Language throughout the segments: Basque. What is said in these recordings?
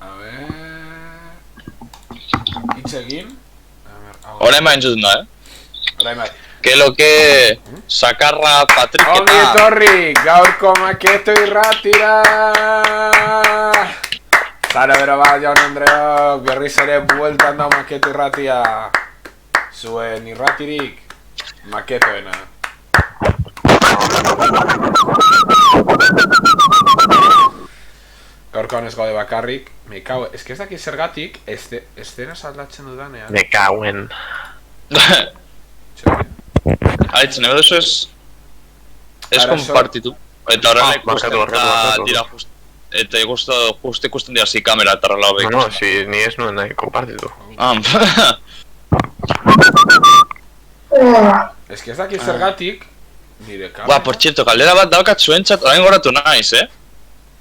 A ver... Itxegin. Orain ba entzuten da, Orain bai. Que lo que... Sakarra Patrick Ongi eta... etorri, gaurko maketo irratira! Zara bero bat, jaun Andreok, berriz ere bueltan da maketo irratia. Zuen irratirik, maketoena. Gaurko honez gaude bakarrik, me cago, ez que ez daki zergatik, estena saldatzen dudanean. Me cauen. Aitzen, ebe duzu ez... Ez kompartitu. Eta horrela ikusten da dira just... Eta just ikusten dira zi kamera eta horrela hobe ikusten. No, si ni ez nuen nahi kompartitu. Ez que ez daki zergatik, nire kamera. Ba, por cierto, kaldera bat daukat zuentzat orain goratu naiz,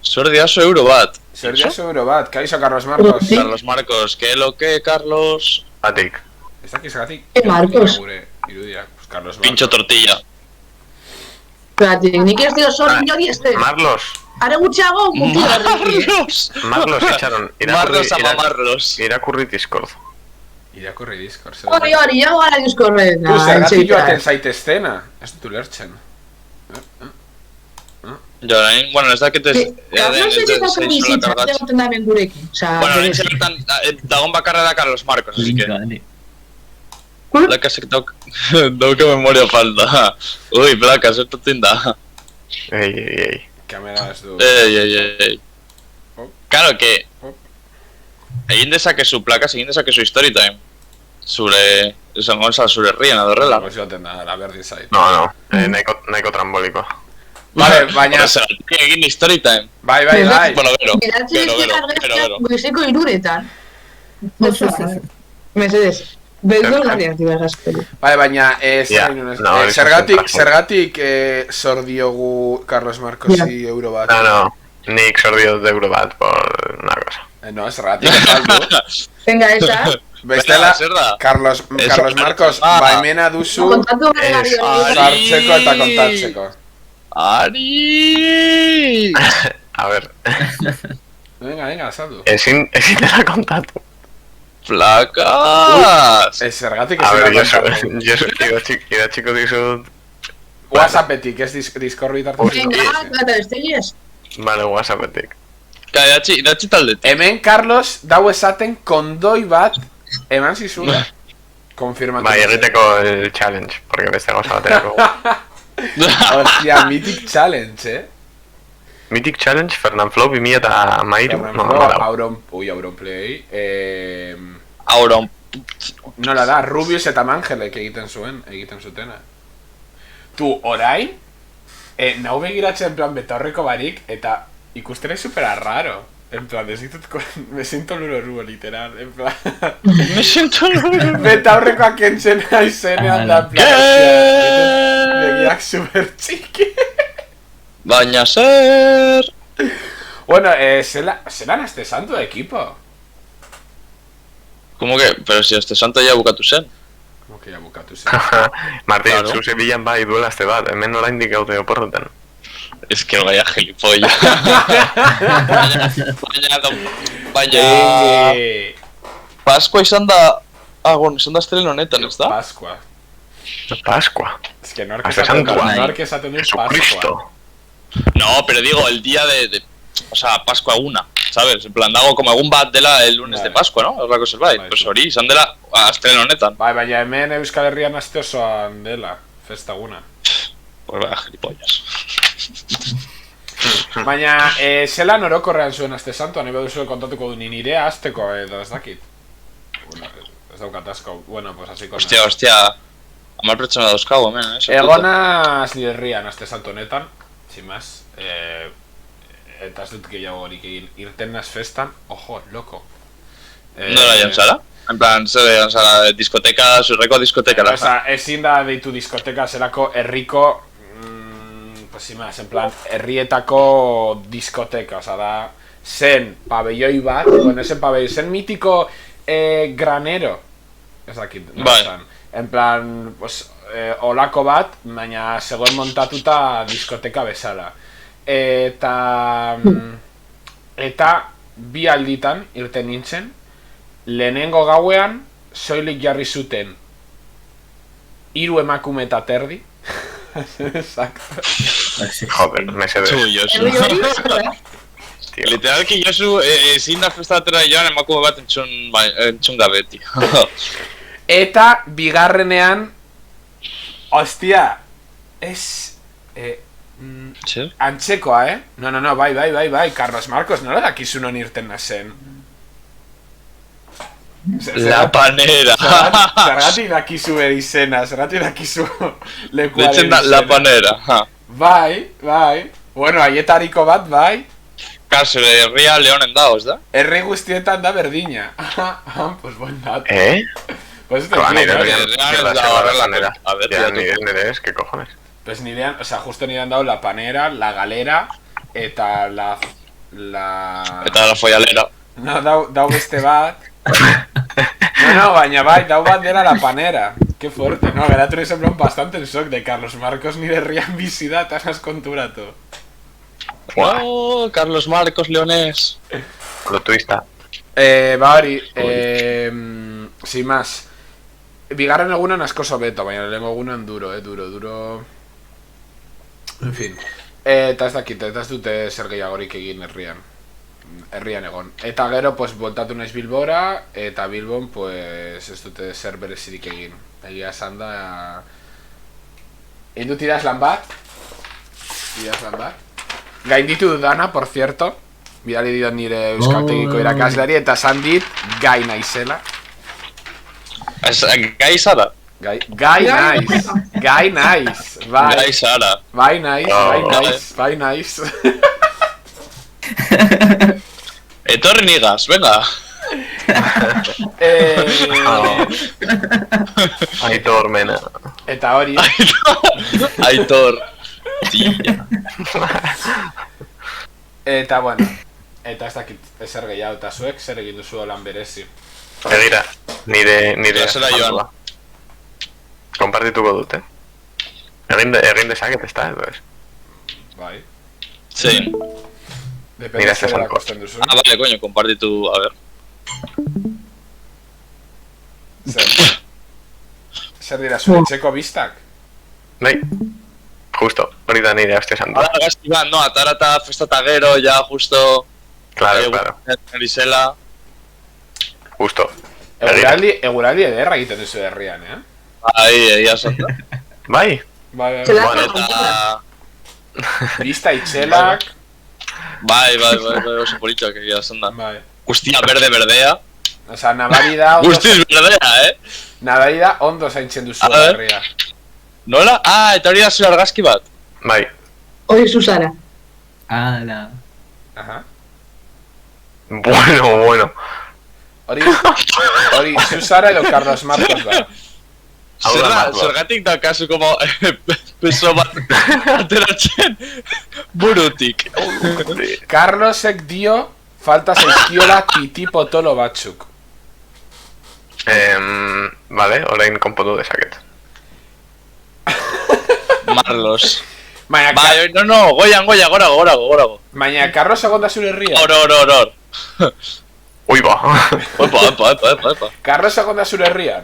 Zuer diazo euro bat. Zer diazo euro bat, kaixo Carlos Marcos. Carlos Marcos, que lo que, Carlos? Batik. Ez daki zergatik, Marcos. gure irudiak, pues Carlos Marcos. Pincho tortilla. Batik, nik ez dio zor inori este. Marlos. Are gutxiago, muti horreki. Marlos itxaron. Marlos ama Marlos. Irakurri Discord. Irakurri Discord. Hori, jau gara Discordren. Tu, zergatik joaten zaiteztena. Ez dut ulertzen. Jo, orain, bueno, ez dakit ez... No sé si ez dago bizitza, ez dagoten da ben gurekin. Bueno, orain zerretan dagon bakarra da Carlos Marcos, así que... Plakasek dauke memoria falta. Ui, plaka, zertatzen da. Ei. Kamera ez du. Ei. Claro, que... Egin dezakezu plakas, egin dezakezu story time. Zure... Esan gonza zure herrian adorrela. Pues joaten da, la berdin zait. No. Nahiko tramboliko. Vale, baina... Egin story time. Bai. Bueno, gero. Biratzen ez argazkiak goizeko iruretan. Mesedez. Beldur garriak diba gazperi. Bai, baina... Zergatik zor diogu Carlos Marcosi euro bat. No. Nik zor diot euro bat por una cosa. No, zergatik ezaldu. Venga, esa. Bestela, Carlos Marcos, baimena duzu sartzeko eta kontatzeko. Ari! A ver. Venga, azaldu. Ezin dela kontatu. Plakas! Ez zergatik A ver, kontatu. idatxiko dizut... Whatsappetik, ez Discordi tartu. Venga, eta besteliez. Vale, Whatsappetik. Ka, idatzi taldetik. Hemen Carlos dau esaten kondoi bat eman zizula. Konfirmatu. Bai, egiteko el challenge, porque beste gauza baterako. Hostia, Mythic Challenge, Mythic Challenge, Fernand Flow 2013. Auronplay. Auron. Nola da, Rubius eta Mangelek egiten zutena. Tu, orain, nau begiratzen en plan betaurreko barik, eta ikustera supera raro. En plan, me siento lurorua, literal, en plan... Me siento lurorua. Betaurrekoak entzen aizenean da, en plan... Begiak super txiki. Baina zer... Bueno, zelan este santo de equipo. ¿Cómo que? Pero si este santo ya bukatu zen. Como que ya bukatu zen? Martín, Claro. zu zebilan bai duela este bat, hemen oraindik gaude oporretan. Es que vaya gilipollas. Baina... Paskua izan da... bueno, izan da estreno honetan, ez da? Pascua. Paskua. Es que no Hasta santua. esaten dut Jesucristo. Pascua. No, pero digo, el día de... O sea, Pascua eguna, ¿sabes? En plan, dago como egun bat dela el lunes de Pascua, ¿no? Horrako zerbait. Bai, Pues hori, izan dela estreno honetan. Bai, baina hemen Euskal Herrian aste osoan dela, festaguna. Pues vaya gilipollas. Baina, zelan orokorrean zuen aste santua, nahi baduzu kontatuko du nirea azteko edo ez dakit. Bueno, ez daukat asko, bueno, pues así con... Hostia. Amar pertsona dauzkagu hemen, Egona nire herrian aste santu honetan, sin más. Eta ez dut gehiago horik egin, irten naz festan, ojo, loko. Nola jan zara? En plan, zer jan zara, diskoteka, zurreko diskoteka da. Osa, ezin da deitu diskoteka zelako herriko, pues sin más, en plan, herrietako diskoteka, osa da, zen pabelloi bat, bueno, zen pabelloi, zen mitiko granero, ez dakit, no esan. En plan, pues, olako bat, baina zegoen montatuta diskoteka bezala. Eta bi alditan irten nintzen, lehenengo gauean soilik jarri zuten 3 emakume eta terdi. Exacto. Joder, mesedez. Zu, Josu. Herri hori, Tío. Literalki Josu ezin da festatera joan emakume bat entzun gabe, tío. Eta bigarrenean, hostia, ez... Zer? antzekoa, No, bai, Carlos Marcos, nola dakizu non irten nazen? La panera. Zergatik dakizu bere izena, zergatik dakizu lekuaren Ditzen da, izena. la panera. Bai. Bueno, haietariko bat, bai. Kaso, herria Leonen dago, ez da? Herri guztietan da berdina. Pues buen dato. Pues este Ba, nire tío, herrian Herrian ez mierda da se va horrela. la panera. A ver, Ya, ya nire es, ¿qué cojones? Pues nirean, o sea, justo nirean dado la panera, la galera, eta la... Eta la foialera. No, dau beste bat. No, baina bai, dau bat dela la panera. Qué fuerte, no, geratu nire semblan bastante el shock de Carlos Marcos nire herrian bizi da, eta has konturatu. Buah, Oh, Carlos Marcos Leones. lo twista. Ba hori, sin más. Bigarren egunan asko sobeto, baina lehenko egunan duro. En fin. Eta ez dakit, eta ez dute zer gehiagorik egin herrian egon. Eta gero, pues, voltatu naiz Bilbora, eta Bilbon, pues, ez dute zer berezirik egin. Egia esan da... Indut idazlan bat. Gainditu dudana, por cierto. Bidali diot nire euskaltegiko irakasleari, eta esan dit, gai naizela. Gai zara? Gai naiz, bai. Gai zara. Bai naiz. Etorri nigaz, venga. Aitor, mena. Eta hori, Aitor. Tía. eta bueno, eta ez dakit ezer gehiago, eta zuek zer egin duzu lan berezi. Begira, nire Klasera joan. Konpartituko dute. Egin dezaket ez da, edo ez. Bai. Zein. Depende Mira, zer César erakusten duzu. Ah, vale, coño, compartitu, a ver. Zer dira zure etxeko biztak? Bai, justo, hori da nire aste santua. Ahora gazti bat, no, atarata festata gero, ja, justo... Claro. Erizela... Justo. Eguraldi ederra egiten duzu herrian, Ahí, egia zonda. Bai, Bai, Zela- Bueno, eta... Bista itxelak, Bai, oso politxak egia zonda. bai. Guztia berdea. Osa, nabari da Guztiz berdea, Nabari da ondo zaintzen duzu A ver. herria. Nola? Ah, eta hori da zure argazki bat. bai. Hori Susana. Ala. Aha. Bueno. Hori, Susara edo Carlos Marcos da. Hau da Zerra, Marcos. zergatik da kasu como peso bat ateratzen burutik. Carlosek dio falta zaizkiola titi potolo batzuk. Vale, orain konpondu dezaket. Marlos. Baina, Bai, no, gorago. baina Carlos egon da zure herria. Hor. Ui ba. Epa. Carlos egon da zure herrian.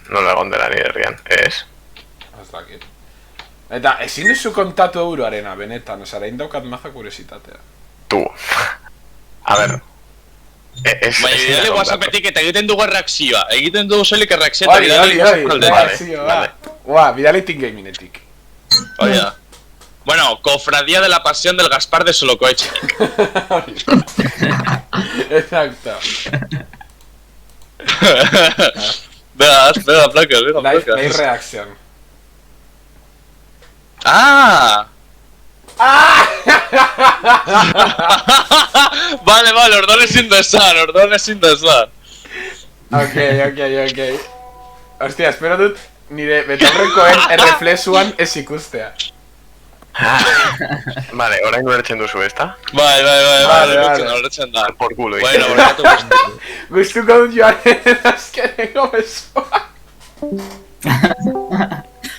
Nola egon dela nire herrian, ez? Ez dakit. Eta ezin duzu kontatu euroarena, benetan, oza, arain daukat maza kuriositatea. Tu. A ber. Baina bidale whatsappetik eta egiten dugu erreakzioa. Egiten dugu soilik erreakzioa. Hori, vale. Ua, bidali Team Gaminetik. Oia. Bueno, cofradía de la pasión del Gaspar de Solocoeche. Exacto. Venga, placas. Live reaction. ¡Ah! Vale, ordone sin desar. Ok. Hostia, espero dut nire betaurrekoen erreflexuan ez ikustea. Vale, orain ulertzen duzu, ezta? Vale, horretzen da. Por culo, Bueno, borratu guzti. Gustuko dut joaren azkeneko besoa.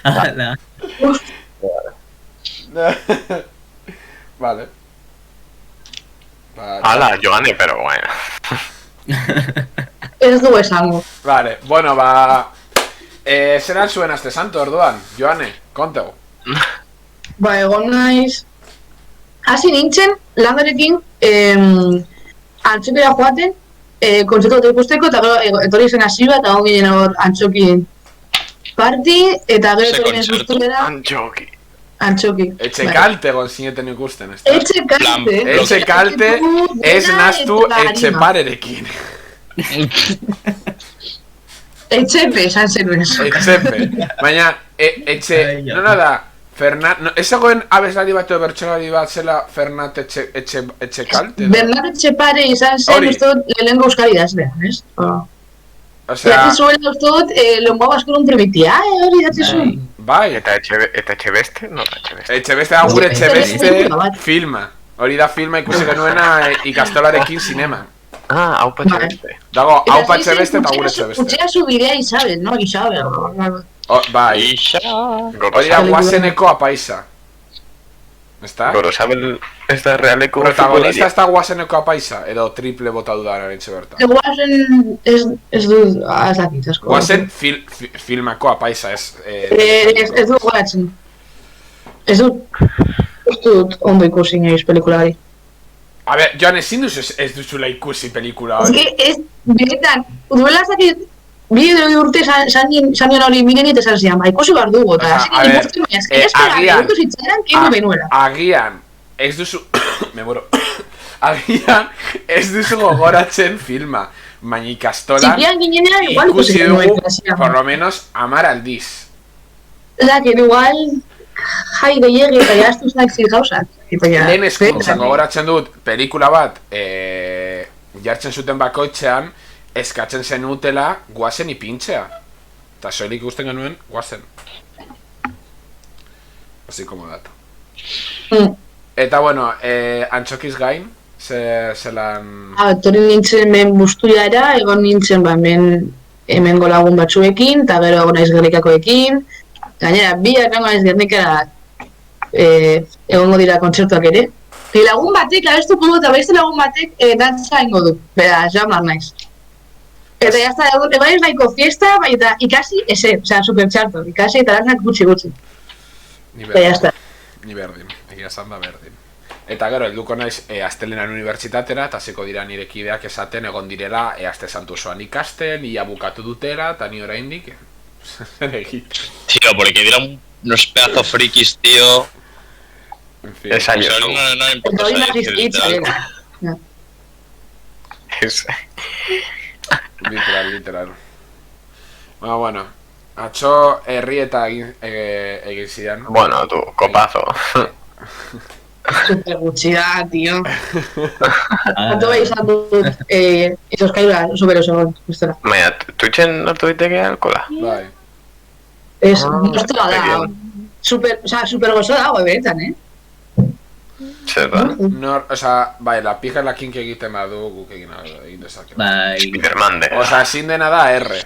Ala. Vale. Hala, Joane, pero bueno. Ez du esango. Vale, bueno, zeran zuen aste santo orduan, Joane, konteu. Egon naiz... Hasi nintzen, landarekin, antzokira joaten, kontzertu bat ikusteko, eta gero etorri zen hasi bat, eta hon ginen hor antzokin party, eta gero etorri nien zuztulera... Antxoki. Antzoki. Etxe kalte egon zineten ikusten, ez da? Etxe kalte. Etxe kalte ez naztu etxe parerekin. Etxepe, esan zenuen. Etxepe. Baina, etxe... Nola da? Ez egoen abeslari bat edo bertsolari bat zela Fernat etxe kalte? Bernat Etxepare izan zen uste dut lehenko euskari idazlea, ez? Idatzi zuela uste dut lengua baskolun primitia, hori idatzi zuen. Bai. Eta etxe beste? No, etxe beste. Etxe beste da gure etxe beste filma. Hori da filma ikusi genuena ikastolarekin sinema. Haupa etxe beste. Dago, haupa etxe beste eta gure etxe beste. Utxea subidea Isabel, no? Isabel. Bai. Hori da guazeneko apaisa. ¿Está? Gorosabel ez da realeko... Protagonista ez da guazeneko apaisa, edo triple bota dudaren etxe berta. Guazen ez du... Ez dakit, asko. Guazen filmako apaisa, ez... Ez du goratzen. Ez dut ondo ikusi nioiz pelikulari. A ber, Joan, ezin duzu ez duzula ikusi pelikula hori. Ez, benetan, duela ez dakit... Bi urte sanien hori miren eta esan zian, ikusi behar dugu, eta hasi nire ikusten baina, ez pegara, ikusi txeran, kendu benuela. Agian, ez duzu... Me moro. Agian, ez duzu gogoratzen filma, baina ikastolan ikusi dugu, por lo menos, 10 aldiz. Zaken, igual, jai gehiagi eta jaztu zaik zil gauzak. Lehen eskuntzan gogoratzen dut, pelikula bat, jartzen zuten bakoitzean, eskatzen zen utela guazen ipintzea. Eta soilik ikusten genuen guazen. Así como dato. Eta bueno, antxokiz gain, zelan... Etorri nintzen men busturiara, egon nintzen hemen lagun batzuekin, eta gero egon naiz Gernikakoekin. Gainera, biak egon naiz Gernikara egongo dira kontzertuak ere. Lagun batek, abestuko du, eta beste lagun batek dantza ingo du. Beraz, jamar naiz. Eta jazta, bai ez daiko fiesta, bai eta ikasi eze, osea, supertxarto, ikasi eta lanak gutxi. Ni berdin, egia esan da berdin. Eta gero, helduko naiz astelenan unibertsitatera, eta zeko dira nire kideak esaten egon direla aste santu osoan ikasten, ia bukatu dutera, eta ni oraindik. Zer egit. Tío, porque dieron unos pedazos frikis, tío. En fin. Es año. No importa Literal. Bueno, atxo herrieta egin zidan. Bueno, tu, kopazo. Super gutxi da, tío. Anto bai izan dut, izoskailua, super oso guztora. Baina, Twitchen hartu diteke alkola? Bai. Ez, guztora da. Super gozo da, benetan, Zer da? Bai, la pija la kink egiten badu guk egin dezake. Bai. Spidermande. Ezin dena da R.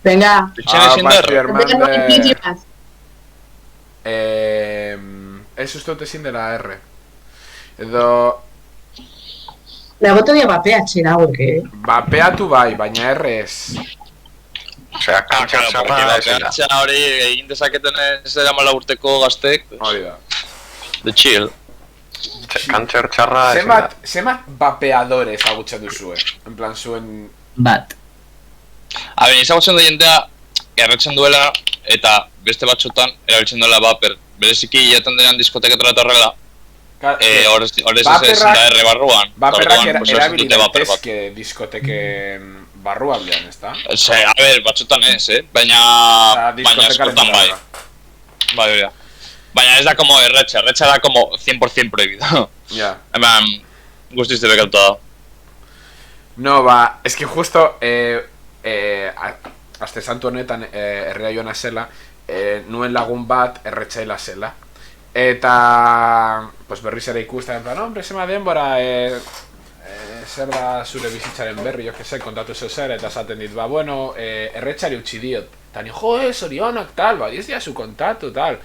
Venga. Twitchen ezin da R. Spidermande... Ez uste dut ezin dela R. Edo... Lagotu dira bapeatxe hauek, Bapeatu bai, baina R ez. Osea, kantxar txarra da ezin da. Kantxa hori egin dezaketen ez da 14 urteko gaztek. Hori da. The chill. Kantxar txarra ezin da. Zemat bapeadore ezagutzen duzue? En plan zuen... Bat. A ber, ezagutzen da jendea erretzen duela eta beste batxotan erabiltzen duela baper. Bereziki jaten denean diskoteketara eta horrela. Horrez ezin da R barruan. Baperrak erabili daitezke diskoteken barrualdean, ezta? A ber, batxotan ez, baina askotan bai. Bai, hori da. Baina ez da como erretxa da como 100% prohibido. Ya. Hemen, guztiz debekatuta da. No, es que justo aste santu honetan herria joana zela, nuen lagun bat erretxaila zela. Eta pues berriz ere ikusten, en plan, hombre, zema denbora, zer da zure bizitzaren berri, jo que se, kontatu zer, eta esaten dit, bueno, erretxari utzi diot. Eta ni, jo, zorionak, tal, ez dia zu kontatu, tal.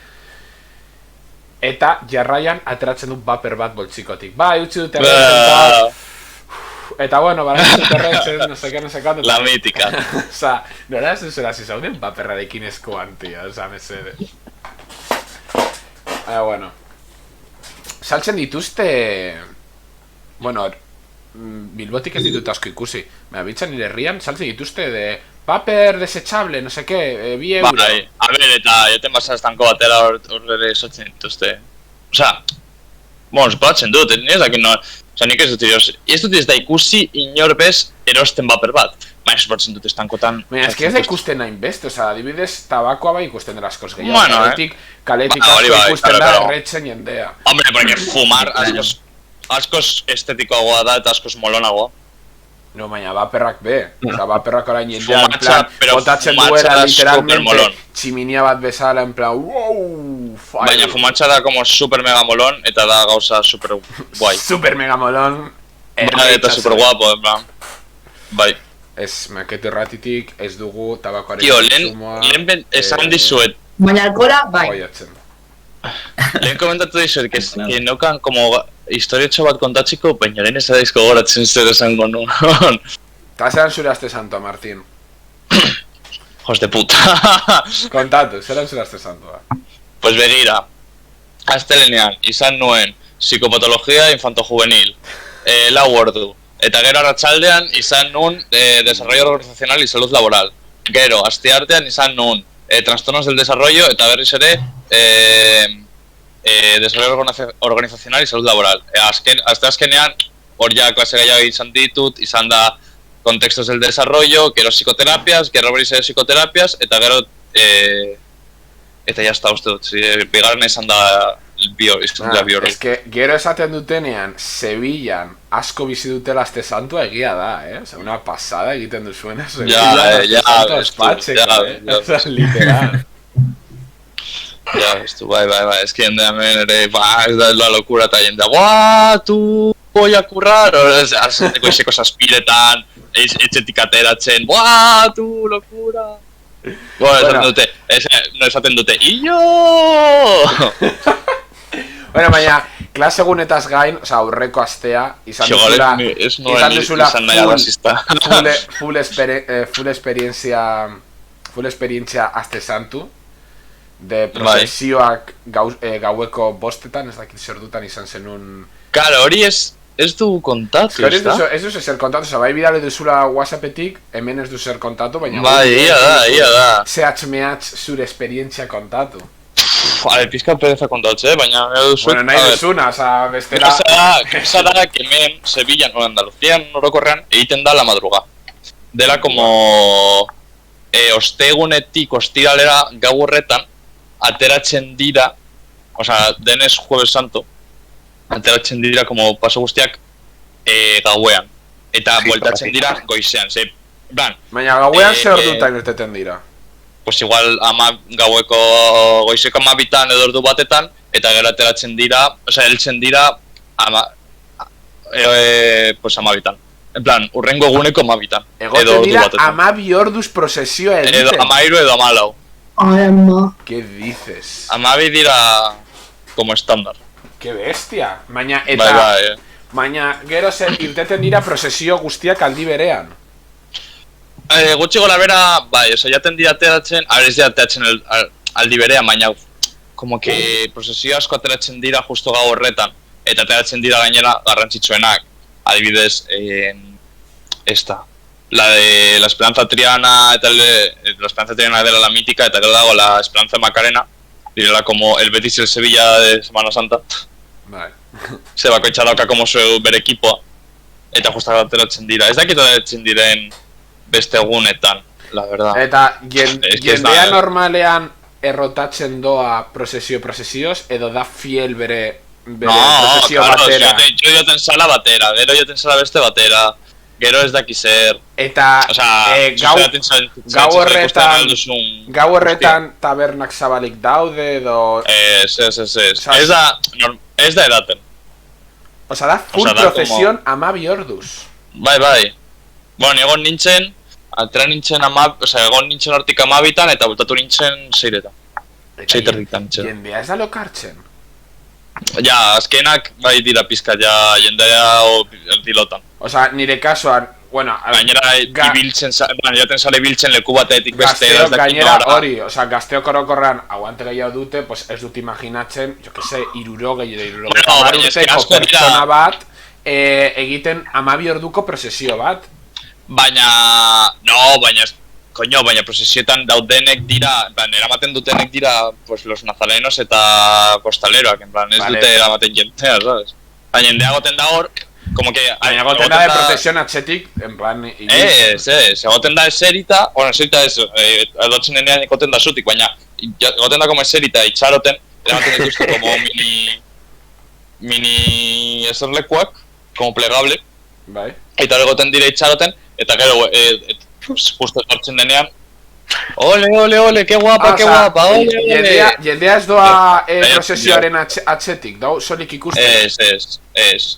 eta jarraian ateratzen du baper bat boltsikotik. Bai, utzi dute erretzen, eta bueno, erretzen, no sé qué, La mítica. Osa, nora ez duzera zizauden baperrarekin eskoan, tia, osa, mesede. Bueno. Saltzen dituzte... Bueno, Bilbotik ez ditut asko ikusi. Baina bitzan nire herrian, saltzen dituzte de... Paper desechable, no sé qué, bi euro. Bai, a ver, eta joten basa estanko batera horre saltzen dituzte. Osa, bueno, espalatzen dut, nire dakin no... Osa, nik ez dut ez dut ez da ikusi inorbez erosten baper bat. Baina espalatzen dut estankotan... Baina, ez da ikusten nahin beste, osa, adibidez, tabakoa bai ikusten dela askoz gehiago. Bueno, kaletik asko ikusten da erretzen jendea. Hombre, porque fumar askoz estetikoagoa da eta askoz molonagoa. No, baina baperrak be. Osa, baperrak orain jendea, en plan, botatzen duela literalmente tximinia bat bezala, en plan, wow, fire. Baina fumatxa da como super mega molon, eta da gauza super guai. Super mega molon. Eta super guapo, en plan. Bai. Ez, makete ratitik, ez dugu tabakoaren Tio, lehen esan dizuet. Baina alkola, bai. Lehen komentatu dizuet, que nokan como historiotxo bat kontatziko, baina lehen ez daizko goratzen zer esango nuen. Eta zeran zure aste santoa, Martín? Jos de puta. Kontatu, zeran zure aste santoa? Pues begira, astelenean izan nuen psikopatologia infanto-juvenil, lau ordu. Eta gero arratsaldean izan nun desarrollo organizacional y salud laboral. Gero, asteartean izan nun trastornos del desarrollo eta berriz ere desarrollo organizacional y salud laboral. Azkenean, hor ja klase gehiago izan ditut, izan da contextos del desarrollo, gero psikoterapias, gero berriz ere psikoterapias, eta gero eta jazta uste dut, bigarren izan da bioro. Ez que gero esaten dutenean, Sevillan asko bizi dutela aste santua egia da, Osa, una pasada egiten duzuena Sevillan aste santua espatzeko, literal. Ja, estu, bai, ez que jendea hemen ere, ez da la locura eta jendea, guau, tu voy a currar, azteko izeko saspiretan, etxetik ateratzen, guau, tu locura. Bueno, esaten dute, iyo! Bueno, baina, klase egunetaz gain, oza, aurreko astea, izan duzula full esperientzia aste santu, de prozesioak gaueko bostetan, ez dakit zer dutan izan zenun... Claro, hori ez du kontatu, ez da? Ez du zer kontatu, oza, bai bidale duzula WhatsAppetik, hemen ez du zer kontatu, baina... Bai, ia da. Zehatz-mehatz zure esperientzia kontatu. Pizka pereza kontatze, baina... Bueno, nahi duzuna, oza, bestera... Esa da, que hemen, Sevillan o Andaluzian orokorrean, egiten da la madruga. Dela como... Ostegunetik ostiralera gau horretan, ateratzen dira, oza, denez Jueves Santo, ateratzen dira como paso guztiak gauean. Eta bueltatzen dira goizean, ze... Baina gauean ze ordutan irteten dira? Pues igual goizeko 12 edo ordu batetan, eta gero ateratzen dira, osea, heltzen dira pues 12. En plan, urrengo eguneko 12. Egoten dira 12 orduz prozesioa egiten. Edo 13 edo 14. Ay, ama. ¿Qué dices? 12 dira como estándar. Qué bestia. Baina, eta... Baina, gero irteten dira prozesio guztiak aldi berean. Gutxi gora bera, bai, oza, jaten dira ateratzen, ez dira ateratzen aldi berean, baina como que prozesio asko ateratzen dira justo gau horretan, eta ateratzen dira gainera garrantzitsuenak, adibidez, esta, la de la Esperanza Triana, eta la Esperanza Triana dela la mítica, eta gero dago la Esperanza Macarena, direla como el Betis y el Sevilla de Semana Santa. Bai. Ze bakoitza dauka como zeu bere ekipoa, eta justo ateratzen dira, ez dakit ateratzen diren beste egunetan, la verdad. Eta jendea normalean errotatzen doa prozesioz, edo da fiel bere prozesio batera? No, jo joten sala batera, gero joten sala beste batera, gero ez daki zer. Eta gau horretan tabernak zabalik daude, edo... Ez da edaten. Osa da full prozesion 12 orduz. Bai. Bueno, egon nintzen, atera nintzen egon nintzen hortik 12tan eta bultatu nintzen 6etan. 6 erditan nintzen. Jendea ez da lokartzen? Ja, azkenak bai dira pizka ja jendea erdilotan. Osa, nire kasuan, bueno, gainera jaten sale biltzen leku batetik beste gainera hori, osa, gazteok orokorran aguante gehiago dute, pues ez dut imaginatzen, jo que se, 60 urteko pertsona bat egiten 12 orduko prozesio bat. Baina, baina prozesioetan daudenek dira, eramaten dutenek dira, pues, los nazarenos eta kostaleroak, en plan, ez dute eramaten jentea, ¿sabes? Baina jendea goten da hor, como que... Baina goten da de protesion atxetik, en plan... Goten da eserita, bueno, eserita ez, edotzen denean goten da zutik, baina goten da como eserita itxaroten, eramaten dituzte como mini eserlekuak, como plegable, eta hori goten dira itxaroten, eta gero, justo etortzen denean, ole, que guapa, ole. Jendea ez doa prozesioaren atxetik, dau, solik ikusten? Ez.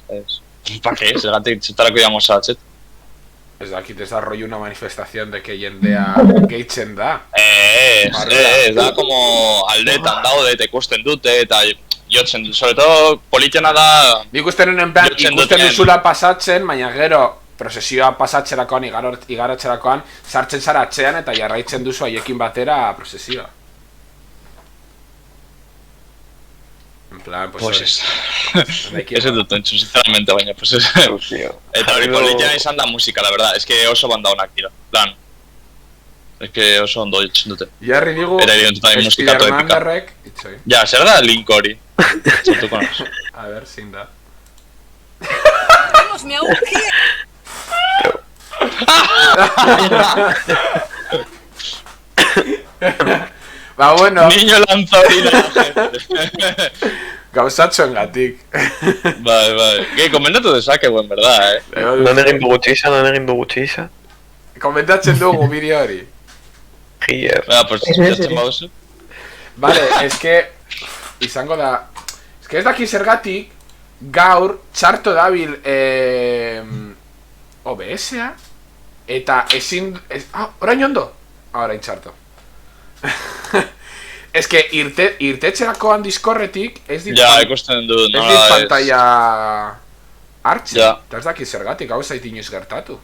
Pa que, segatik txetarako íbamos a atxet. Ez dakit, ez da rollo una manifestación de que jendea gehitzen da. Da como aldetan daude, eta ikusten dute, eta jotzen dut, sobre todo, politiana da... Ikusten en plan, ikusten duzula pasatzen, baina gero, prozesioa pasatzerakoan, igarotzerakoan, sartzen zara atxean eta jarraitzen duzu haiekin batera prozesioa. En plan, pues ez. Ez dut entzu, sinceramente, baina, pues ez. Eta hori politiana izan da musika, la verdad, es que oso banda honak dira, plan. Es que oso ondo ditzen dute. Jarri digu, Spiderman-darrek, itxoi. Ja, zer da link hori? Txatuko nos. A ver, zein da. Vamos, me ahogué. Ba, bueno. Niño lanzorina. Gauzatxoen gatik. Bai. Ge, komendatu dezakegu, en verdad, Non egin dugu txiza, Komentatzen dugu bideo hori. Gier. Pues jatzen bauzu. Vale, izango da... Ez daki zergatik, gaur txarto dabil OBS-a, eta ezin... orain ondo? Orain txarto. Ez que irtetxerakoan Discordetik ez dit... Ja, ikusten du, ez dit pantalla hartzen. Eta ez daki zergatik, hau zait inoiz gertatu.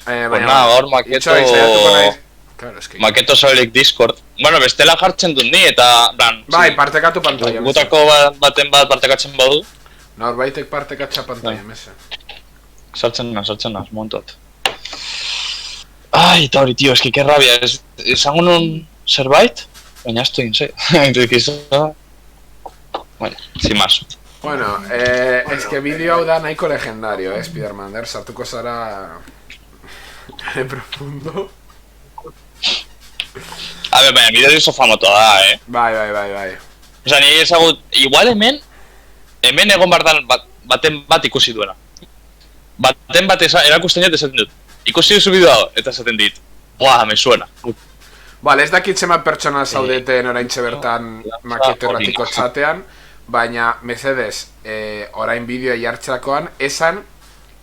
Baina, gaur maketo... Maketo soilik Discord. Bueno, bestela jartzen dut ni, eta... Bai, partekatu pantalla. Gutako baten bat partekatzen badu. Norbaitek partekatza pantalla, mese. Sartzen naz, montot. Ai, eta hori, tío, eski, que rabia. Esango nun zerbait? Baina esto egin, Bueno, sin más. Bueno, es que bideo hau da nahiko legendario, Spiderman, sartuko zara... de profundo. A ver, baina, bideo oso famotoa da, Bai. Osa, nire ezagut, igual hemen egon bardan baten bat ikusi duena. Baten bat erakusten dut esaten dut. Ikusi duzu bideo hau, eta esaten dit. Buah, me suena. Vale, ez dakit zenbat pertsona zaudeten oraintxe bertan makete erratiko txatean, baina, mesedez, orain bideoa jartzerakoan, esan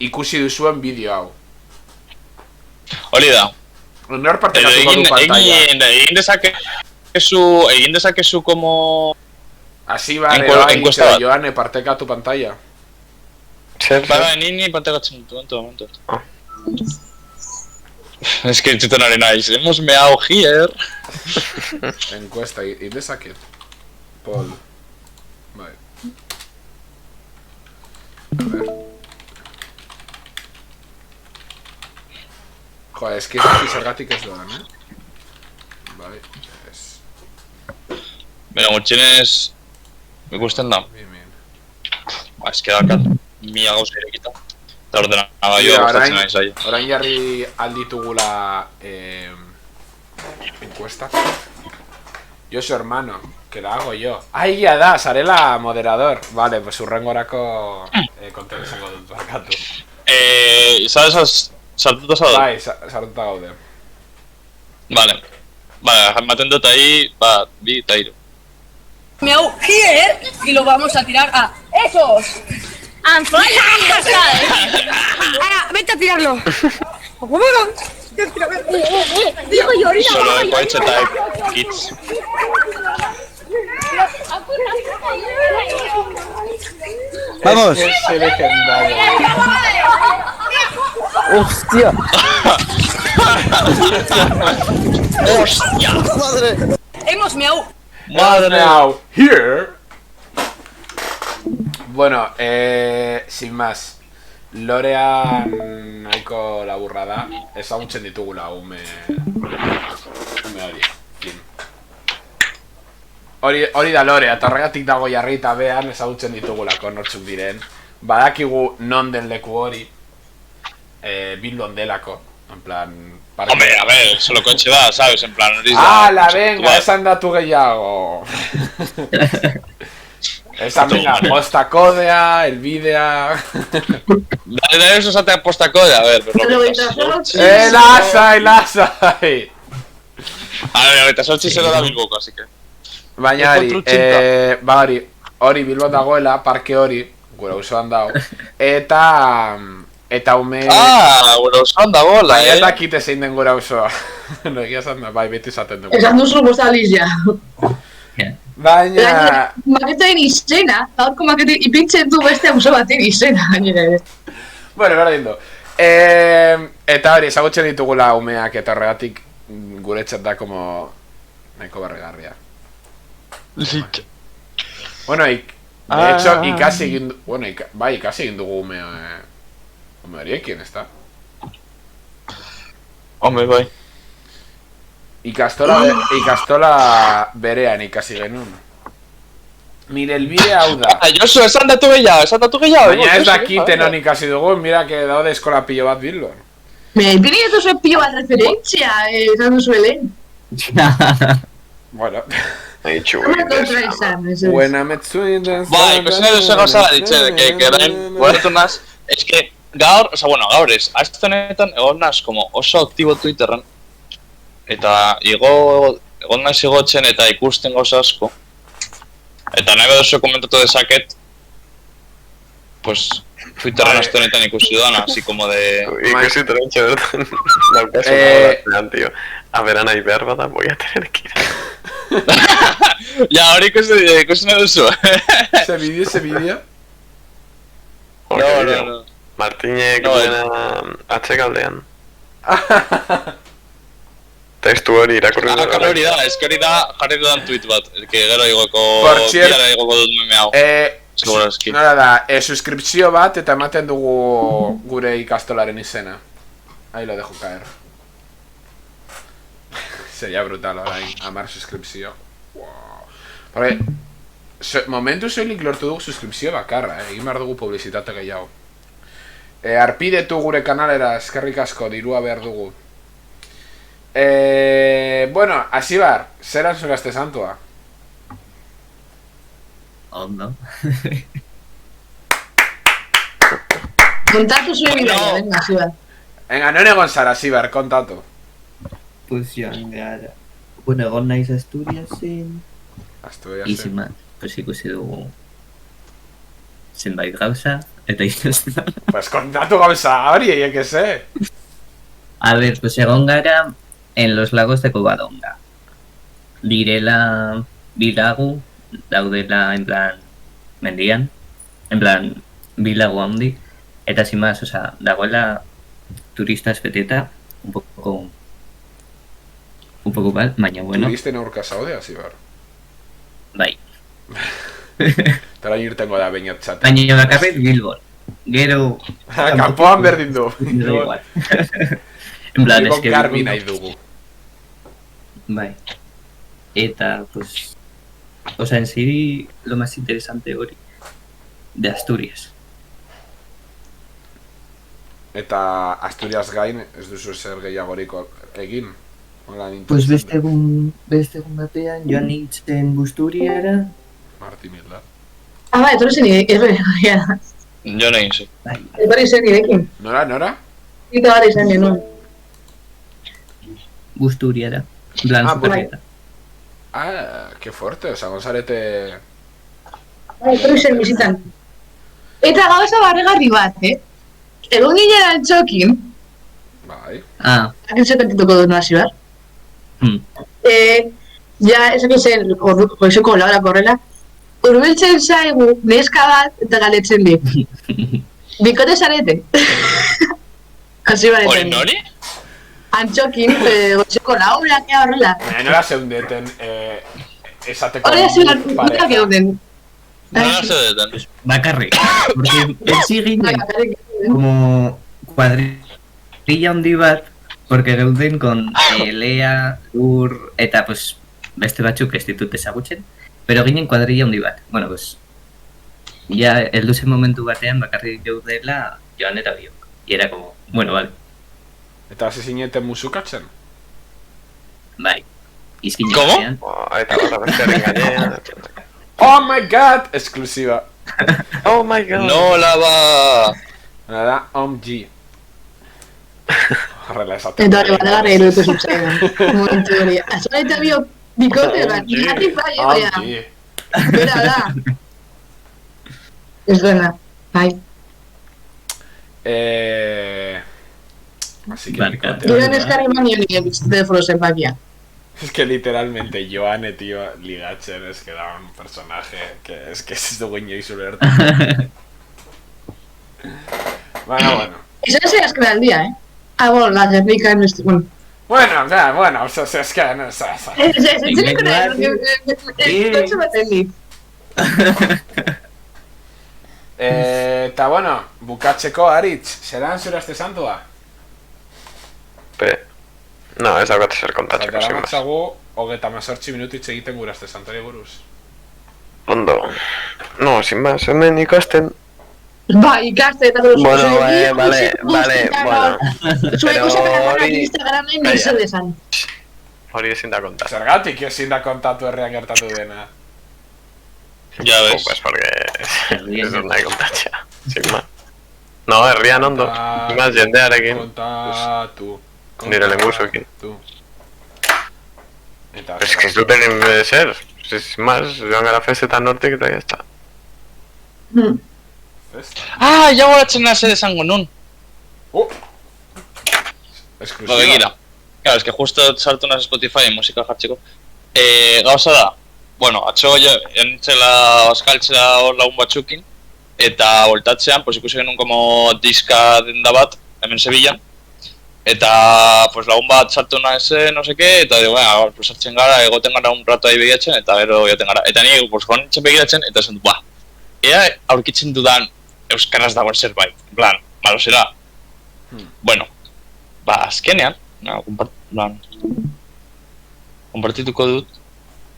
ikusi duzuen bideo hau. Hori da. Nor partekatuko du pantalla. Egin dezakezu como... Asi bare, bai, Joane, partekatu pantalla. Bai, nini partekatzen dut, momentu. Es que entzuten ari naiz, hemos meao here. Encuesta, egin dezaket. Paul. Bai. A ver. Joder, es que ez daki zergatik ez doan, Bai, ez... Bera, gutxinez... ikusten da. Bien. Ba, ez que dakat, mila gauza irekita. Eta ordena gaioa gustatzen nahi zai. Orain jarri alditugula... encuesta. Josu hermano, que la hago yo. Egia da, zarela moderador. Vale, pues urrengorako... konten esango dut, bakatu. ¿Sabes? Sartuta zaude? Bai, sartuta gaude. Vale, ematen dut ahi, bi eta hiru. Me hago here y lo vamos a tirar a esos. Ahora, vete a tirarlo. Digo yo, Solo de coche eta kids. Vamos. Es legendario. Hostia. ¡Hostia! Madre. Hemos meado. ¡Madre! Now, here. Bueno, sin más. Lorean nahiko laburra da. Ezagutzen ditugula ume hori. Fin. Hori da Lorea, eta horregatik dago jarri eta behan ezagutzen ditugulako nortzuk diren. Badakigu non den leku hori. Bildon delako. En plan... Hombre, a ver, solo coche da, ¿sabes? En plan... ¡Hala, venga! Esan datu gehiago. Esan, venga, postakodea, elbidea... Dale eso a postakodea, a ver, pero... lasai! A ver, ahorita Solchi se lo da Bilboko, así que... Baina hori Bilbon dagoela, parke hori, gure auzoan dago, eta ume... gure auzoan dagoela, Baina ez dakite zein den gure auzoa. No, egia esan da, bai, beti esaten dugu. Esan duzu bostaliz ja. Baina... Maketaren izena, gaurko maketen ipintzen du beste auzo baten izena, gainera ere. Bueno, berdin du. Eta hori, ezagutzen ditugula umeak eta horregatik guretzat da como... nahiko barregarria. Bueno, de hecho, ikasi egin... Bueno, ikasi egin dugu ume horiekin, ez da? Hombre, bai. Ikastola berean ikasi genuen. Nire elbide hau da. Josu, esan datu gehiago. Baina ez dakite non ikasi dugu, mira que daude eskola pilo bat Bilbon. Ipini ez duzu pilo bat referentzia, esan duzu helen. Bueno. Buena metzuiden... Bai, ikusen edo zego zara ditxe, que orain, guardatu naz, es que gaur, gaur ez, azte honetan egon naz, como oso aktibo Twitterran, eta egon naz igotzen eta ikusten gauza asko, eta nahi bedozu komentatu dezaket, pues, Twitterran azte honetan ikusi doana, así como de... Ikusi terentxe bertan, daukazu nagoratzen, tío. A ver, nahi behar bada, voy a tener que ir. Ja, hori ikusi nahi duzu. Ese vídeo? No. Martinek duena atxekaldean. Testu hori irakurri dut. Hori da, ez que hori da jarri dudan tweet bat, que gero igoko... Biara igoko dut meme hau. Nola da, suskripzio bat eta ematen dugu gure ikastolaren izena. Ahí lo dejo caer. Sería brutal orain, 10 suskripzio. Porque, momentu soilik lortu dugu suskripzio bakarra, egin behar dugu publizitate gehiago. Arpidetu gure kanalera, eskerrik asko, dirua behar dugu. Bueno, Asibar, zeran zure aste santua? Ondo. Kontatu zure bidea, venga, Asibar. Venga, non egon zara, Asibar, kontatu. Pues joan gara. Bueno, egon naiz Asturiasen. Y sin más, pues ikusi dugu zenbait gauza, eta ikusten. Pues kontatu gauza hori, que sé. A ver, pues egon gara en los lagos de Covadonga. Direla bilagu, daudela en plan mendian, en plan bilagu handi, eta sin más, o sea, dagoela turistas beteta, un poco mal, baina bueno. Turisten aurka zaude, Asibar? Bai. Tara irtengo da bainatzat. Baina bakarrik Bilbon. Gero... Kanpoan berdin du. Igual. En plan, es que... Garbi nahi dugu. Bai. Eta, pues... O sea, en sí, lo más interesante hori de Asturias. Eta Asturias gain, ez duzu zer gehiagoriko egin? Pues beste egun batean joan nintzen Busturiara. Marti Milda. Bai, etorri zen irre. Jo nahi zen. Etorri zen irekin. Nora? Ita bat izan genuen. Busturiara. Plan, Superrieta. Que fuerte, oza, Gonzalete... Etorri zen bizitan. Eta gauza barregarri bat, Egon ginen txokin. Bai. Akin sekantituko dut nasi bar. Ja, esako zen, goizeko laura korrela. urbiltzen zaigu neska bat eta galetzen di. Bikote zarete. Hasi bareten. Hori? Antxokin, goizeko laurak ea horrela. Nola zeundeten esateko Hori hasi gutak egoten. Nola zeundeten? Bakarrik. Porque etzi ginen como cuadrilla handi bat, porque geuden con Lea, Lur, eta pues beste batzuk ez ditut ezagutzen, pero ginen cuadrilla handi bat. Bueno, pues ya heldu zen momentu batean bakarrik geudela Joan eta biok. Y era como, bueno, vale. Eta hasi zineten musukatzen? Bai. Izkin ¿Cómo? jatean. Eta bat bestearen gainean. Oh my god! Exclusiva. Oh my god. Nola ba... Nada, OMG. Horrela esaten. Eta hori balagarra iruditu zutzaidan. Momentu hori. Azora eta biok bikote bat. Jatik bai, oia. OMG. Bera da. Ez duena. Bai. Así que Barca. Duren eskarri manio nire telefono zenbakia. es que literalmente Joane, tío, ligatzen, es que da un personaje que es du guiño y sulerto. Bueno. Eso se las crea el día, ¿eh? Ah, bueno, la Guernica en este... Bueno. Bueno, o sea, es que no sé. Se con él. Se baten Eta bueno, bukatzeko Aritz, zelan zure aste santua? No, ez daukat zer kontatzeko, Eta sin más. matzagu, 38 minutu hitz egiten gure aste santuari buruz. Ondo. No, sin más, hemen ikasten. Ba, ikaste eta gero Bueno, vale, bueno. Zueko Pero separak hori- Instagramen nahi zer desan. Hori ezin da kontatzen. Zergatik ezin da kontatu herrian gertatu dena. Ya ves. Pues porque ez dut nahi kontatzea, sin más. No, herrian ondo, sin más jendearekin. Kontatu. Nire lenguazuekin. Eta Es que ez dut egin zer, sin más, joan gara festetan nortik eta ya está. Festa. Ah, ya goratzen nase esango nun. Exclusiva. Begira. Claro, es que justo sartu naz Spotify musika jartzeko. Gauza da, bueno, atzo entzela bazkaltzela hor lagun batzukin, eta voltatzean, pues ikusi genuen como diska denda bat, hemen Sevillan, eta pues lagun bat sartu naze, no seke, eta digo, bueno, pues sartzen gara, egoten gara un rato ahí begiratzen, eta gero joten gara. Eta ni, pues joan nintzen begiratzen, eta esan du, ea aurkitzen dudan euskaraz dagoen zerbait, en plan, malo zera. Bueno, azkenean, compartituko dut.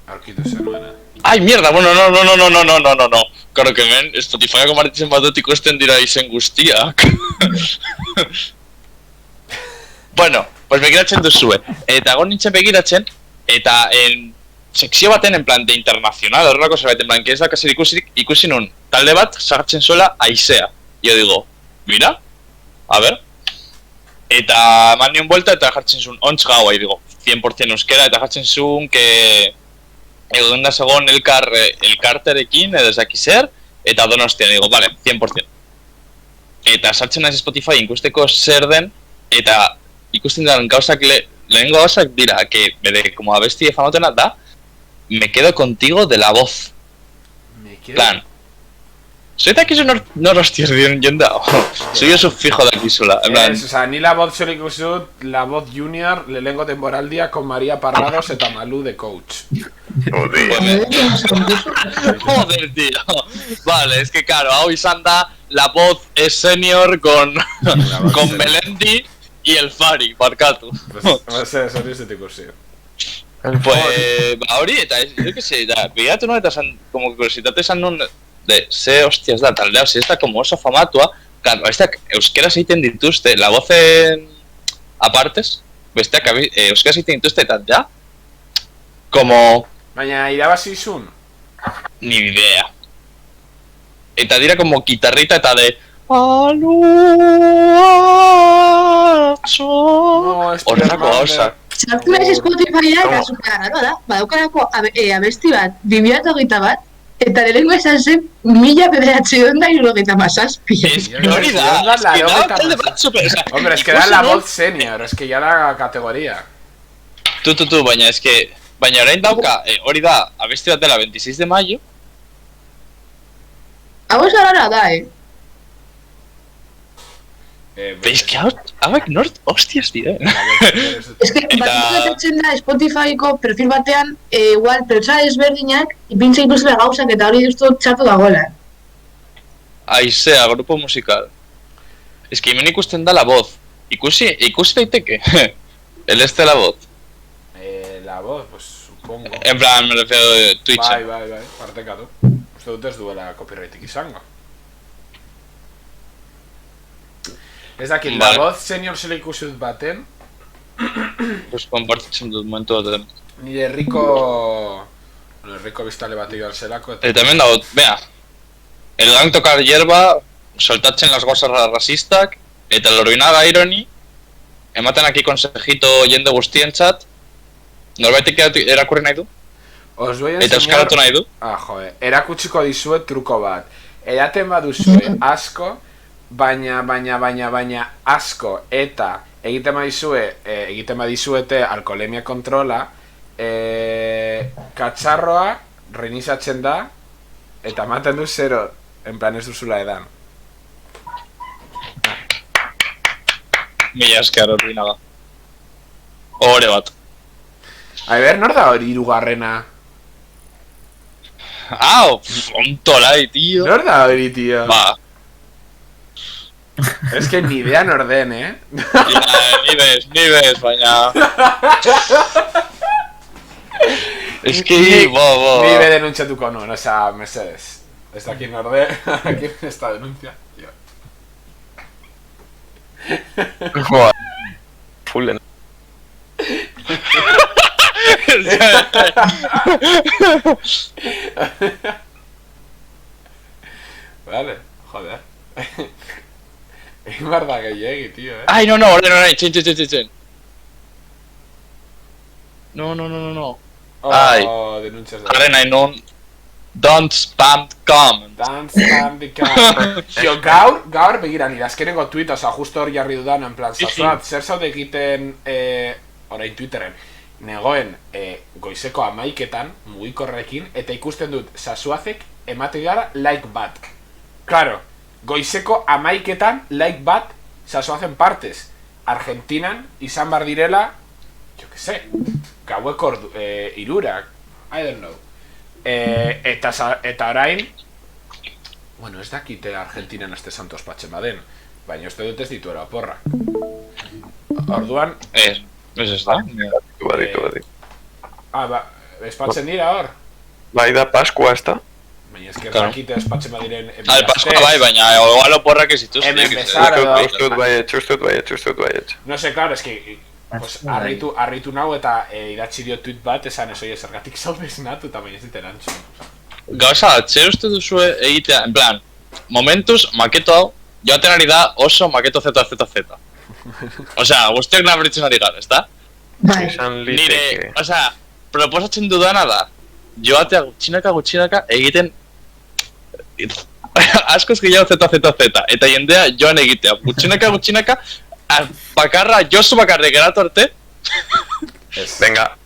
Aurkitu zenuena. Ai, mierda, bueno, no. Claro que hemen, Spotifyako martitzen bat dut ikusten dira izen guztiak. Bueno, pues begiratzen duzue. Eta egon nintzen begiratzen, eta sekzio baten en plan de internacional, horrelako zerbait, en plan, que ez da kasir ikusi nun talde bat sartzen zuela Aizea. Yo digo, mira, a ver. Eta eman nion vuelta eta jartzen zuen ontz gaua, digo, 100% euskera, eta jartzen zuen, que egon da segon elkarterekin, edo ezaki zer, eta Donostian, digo, vale, 100%. Eta sartzen naiz Spotify ikusteko zer den, eta ikusten daren gauzak, lehenengo gauzak dira, que bere, como abesti famotena da, me quedo contigo de la voz. Plan, soy dakizu nor hostias jendea, soy oso fijo dakizula, en plan... O sea, ni la voz solo ikusi dut, la voz junior, lehengo temporaldia con María Parrados eta Malú de coach. Joder, tío. Vale, es que claro, hau izan da la voz es senior con Melendi y el Fari, barkatu. Pues hori ez dut ikusi. Pues, hori, eta yo que sé, begiratu nun eta esan, como kurositate esan nun, de, ze hostias da, taldea, si ez da como oso famatua, claro, besteak euskeraz egiten dituzte, la vozen apartes, besteak euskeraz egiten dituzte, eta ja, como... Baina irabazi izun? Ni idea. Eta dira como gitarrita eta de... Horrelako gauza. Sartu nahiz Spotify-a, eta super raro da. Badaukarako abesti bat, 2008 bat, eta lehenko esan zen 1977. Es que hori da, talde bat super... Hombre, es que da la voz senior, es que ya da categoría. Tu, baina es que... Baina orain dauka, hori da, abesti bat dela 26 de mayo, Hau ez arara da, Beiz que hauek nort hostias dira. Ez que, bat etortzen da Spotifyko perfil batean, igual, pertsona ezberdinak, ipintza ikusela gauzak eta hori duztu txatu dagoela. Aizea, grupo musical. Ez que hemen ikusten da la voz. Ikusi daiteke. El la voz. La voz, pues supongo. En plan, me refiero de Twitch. Bai, partekatu. Uste dut ez duela copyrightik izango. Ez dakit, la voz senior zela ikusi dut baten. Pues kompartitzen dut momentu batean. Nire herriko biztale bat egan zelako. Eta hemen dago, bea. El gang tocar hierba, soltatzen las gozas rasistak, eta Lorbinaga ironi, ematen aquí consejito jende guztientzat, norbaitek erakurri nahi du? Os voy a enseñar... Eta euskaratu nahi du? Erakutsiko dizuet truko bat. Edaten baduzue asko, baina asko, eta egiten badizuete alkoholemia kontrola, katxarroa reinizatzen da, eta ematen du 0, en plan ez duzula edan. Mila esker Lorbinaga. Ohore bat. A ber, nor da hori hirugarrena? Ontolai, tío. Nor da hori, tío? Ba. Es que ni idea nor den, Ni bez, baina... Es que, bo. Ni be denuntxatuko nuen, osea, mesedes. Ez dakit nor den, aquí esta denuncia, tío. Joder. Fullen. Vale, joder. Egin behar da gehiagi, tío, Ai, no, txen. No. Ai, denuntxas jarren nahi non. Don't spam comment. Don't spam the comment. Tio, gaur begira nire azkenengo tweet, oza, justo hor jarri dudan, en plan, Sazuat, zer zaude egiten, orain Twitteren, negoen goizeko 11etan, mugikorrekin, eta ikusten dut, Sazuazek emate gara like bat. Claro, goizeko 11etan like bat, Sazuazen partez. Argentinan, izan bar direla, jo que sé, gaueko irurak, I don't know. Eta orain, bueno, ez dakite Argentinan este Santos patxe baden, baina uste dut ez dituela porra. Orduan... Ez da? Baditu. Espatzen dira hor? Bai da Paskua ez da? Baina ez que dakite espatzen badiren... Paskua bai, baina igual oporrak ez dituz. Txustut baiet. No sé, claro, es que... Pues harritu nau eta idatzi dio tweet bat esan ez oie zergatik zaudez natu eta baina ez dit erantzun. Gauza, zer uste duzue egitea, en plan, momentuz, maketo hau, joaten ari da oso maketo ZZZ. Osea, guztiak nabaritzen ari gara, ezta? Nire, osea, proposatzen dudana da, joatea gutxinaka egiten askoz gehiago ZZZ, eta jendea joan egitea, gutxinaka, bakarra, Josu bakarre geratu arte. Venga.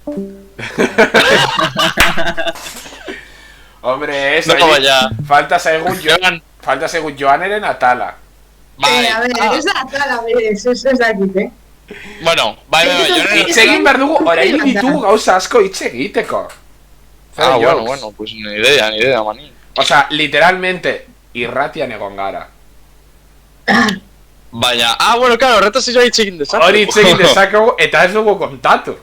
Hombre, ez, falta zaigut Joaneren atala. A ver, ez da atala, ez dakit, Bueno, bai, Itzegin behar dugu, orain ditugu gauza asko itzegiteko. Bueno, pues ni idea, mani. Osea, literalmente, irratian egon gara. Baina, bueno, claro, horretaz joa itxegin dezakegu. Hori itxegin dezakegu eta ez dugu kontatu.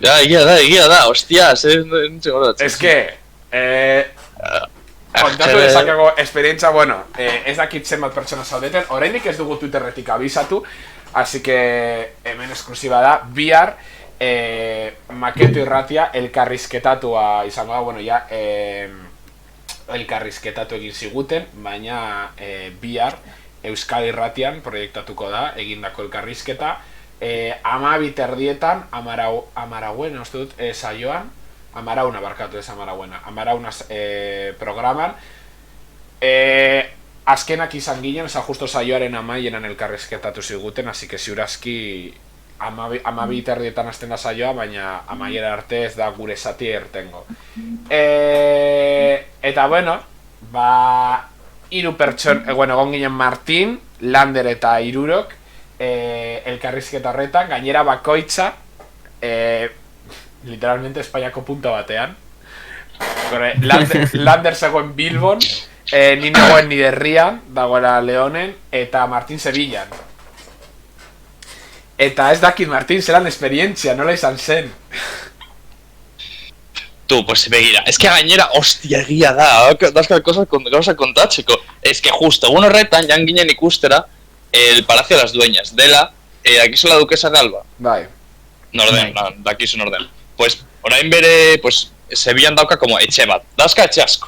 Ja, egia da, hostia, Ez que, kontatu dezakegu esperientza, bueno, ez dakit zenbat pertsona zaudeten, oraindik ez dugu Twitterretik abisatu, así que hemen esklusiba da, bihar, maketo irratia elkarrizketatua izango da, bueno, ja, elkarrizketatu egin ziguten, baina bihar, Euskal Irratian proiektatuko da, egindako elkarrizketa, 12:00 Amarauen, uste dut, saioan, Amarauna barkatu ez Amarauena, Amarauna programan, azkenak izan ginen, oza, justo saioaren amaienan elkarrizketatu ziguten, así que ziurazki 12:30 hasten da saioa, baina amaiera arte ez da gure zati ertengo. Eta bueno, hiru pertson, egon ginen Martin, Lander eta Irurok, elkarrizketa horretan, gainera bakoitza, literalmente Espainiako punta batean. Lander zegoen Bilbon, ni negoen Niderrian, dagoela Leonen, eta Martin Sevillan. Eta ez dakit Martin, zelan esperientzia, nola izan zen. Pues begira, es que gainera, hostia, egia da, dazkal gauza kontatzeko. Es que justo, egun horretan, jan ginen ikustera, el Palacio de las Dueñas, dela, dakizu la Duquesa de Alba. Bai. Norden, dakizu Norden. Pues, orain bere, pues, Sevillan dauka como etxe bat, dazka etxe asko.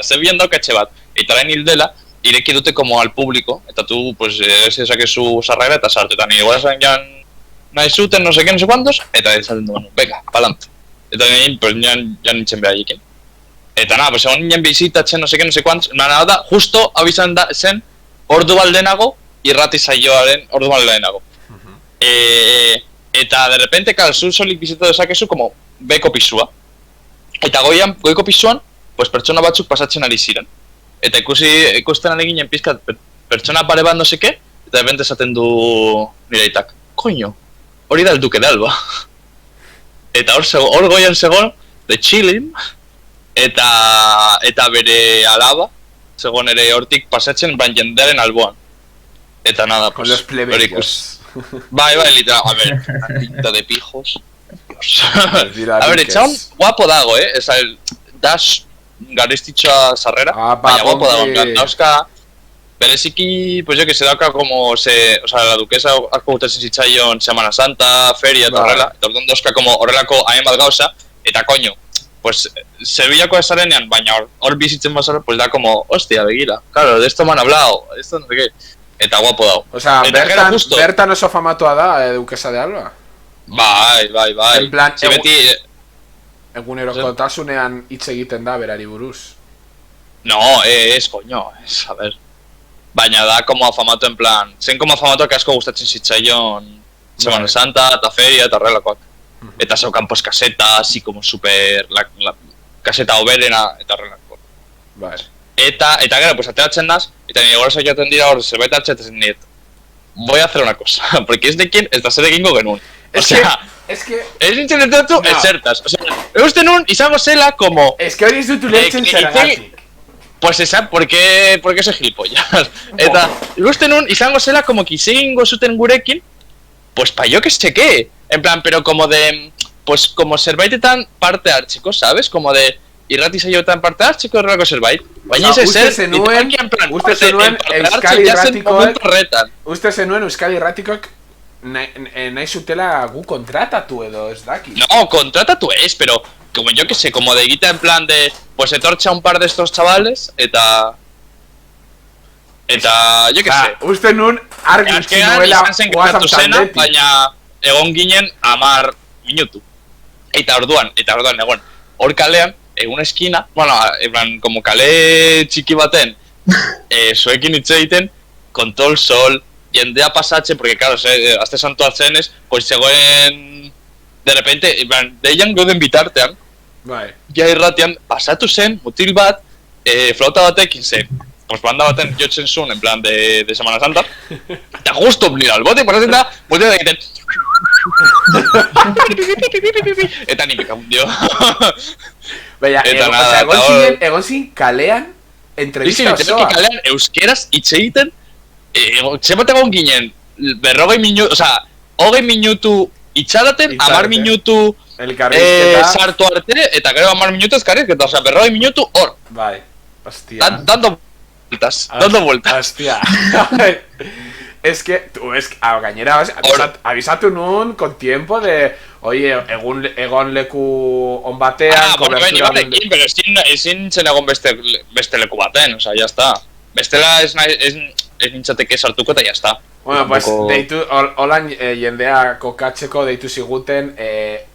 Sevillan dauka etxe bat, eta orain hildela, ireki dute como al público, eta tu, pues, esakezu sarrera eta sartu, eta nire guazen jan nahi zuten, no sé qué, no sé cuántos, eta esaten duen, venga, palante. Eta nire, pues, jan nintzen behar ekin. Eta nada, pues, egon nien bizitatzen, no sé qué, no sé cuántos, nada da, justo abizan da, zen, ordu baldenago, irrati saioaren ordu baldenago. Eta de repente, claro, zu solik bizitatu dezakezu, como, beko pisua. Eta goiko pisuan, pues, pertsona batzuk pasatzen ari ziren. Eta ikusten ari ginen pizkat pertsona pare bat no seke, eta de repente esaten du nire aitak, coño, hori da el Duque de Alba. Eta hor goian zegoen, de chilling, eta bere alaba, zegoen ere hortik pasatzen ban jendearen alboan. Eta nada, pues, hori ikus. Bai, literal, a ver, una tinta de pijos. Dios. A ver, etxaun guapo dago, esa, das garestitxoa sarrera, baina guapo dago, en plan, dauzka, bereziki, pues yo que se dauka como, o sea, la duquesa asko gustatzen zitzaion Semana Santa, feria eta horrela, eta orduan dauzka como horrelako hainbat gauza, eta koño, pues, Sevillako esarenean, baina hor bizitzen bazara, pues da como, hostia, begira, claro, de esto me han hablado, esto no sé qué, eta guapo dago. O sea, bertan oso famatua da, Duquesa de Alba? Bai. En plan, beti... Egunerokotasunean hitz egiten da berari buruz. No, coño, a ver. Baina da como afamatu en plan, zen como afamatu que asko gustatzen zitzaion Semana Santa, eta feria, eta horrelakoak. Eta zeukan pues kaseta, así como super, la kaseta oberena, eta horrelakoak. Bai. Eta gero, pues ateratzen naz, eta nire gora zaitaten dira hor zerbait hartzetzen niet. Voy a hacer una cosa, porque ez da zer egingo genuen. O sea, es que... Ez nintzen entzatu, ez zertaz. O sea, eusten nun, izango zela como... Es que hori ez dutu lehetzen zeragatik. Pues esa, porque ese gilipollas. Eta, eusten nun, izango zela como que izingo zuten gurekin, pues pa yo que sé qué. En plan, pero como de... Pues como zerbaitetan parte hartzeko, ¿sabes? Como de... Irrati saioetan parte hartzeko horrelako zerbait. Baina ez zer, uste zenuen Euskal Irratikoak nahi zutela gu kontratatu edo ez daki. No, kontratatu ez, pero como yo que sé, como de guita en plan de pues etortxa un par de estos chavales eta yo que sé. Uste nun argi zinuela WhatsApp taldetik. Baina egon ginen 10 minutu. Eta orduan egon hor kalean egun eskina, bueno, en plan, como kale txiki baten, zuekin hitz egiten, con todo el sol, jendea pasatzen, porque claro, azte santu atzenez, pues zegoen, de repente, en plan, deian gauden bitartean, ja irratian, pasatu zen, mutil bat, flauta batekin zen, pues banda baten jotzen zuen, en plan, de Semana Santa, eta justo nire albote, pasatzen da, mutil egiten, eta ni me caundio. Baina, egon zin kalean, entrevista osoa. Kalean euskeraz hitz egiten, zemat egon ginen, 20 minutu, oza, 20 minutu itxaraten, 10 minutu sartu arte, eta gero 10 minutu ezkarrizketa, oza, 20 minutu hor. Bai, hostia. Dando vueltas. Hostia. Es que, gainera, avisatu nun con tiempo de, oye, egon leku on batean, kobertura... pero ezin zen egon beste leku baten, o sea, ya está. Bestela ez nintzateke sartuko eta ya está. Bueno, pues, deitu, holan jendea kokatzeko deitu ziguten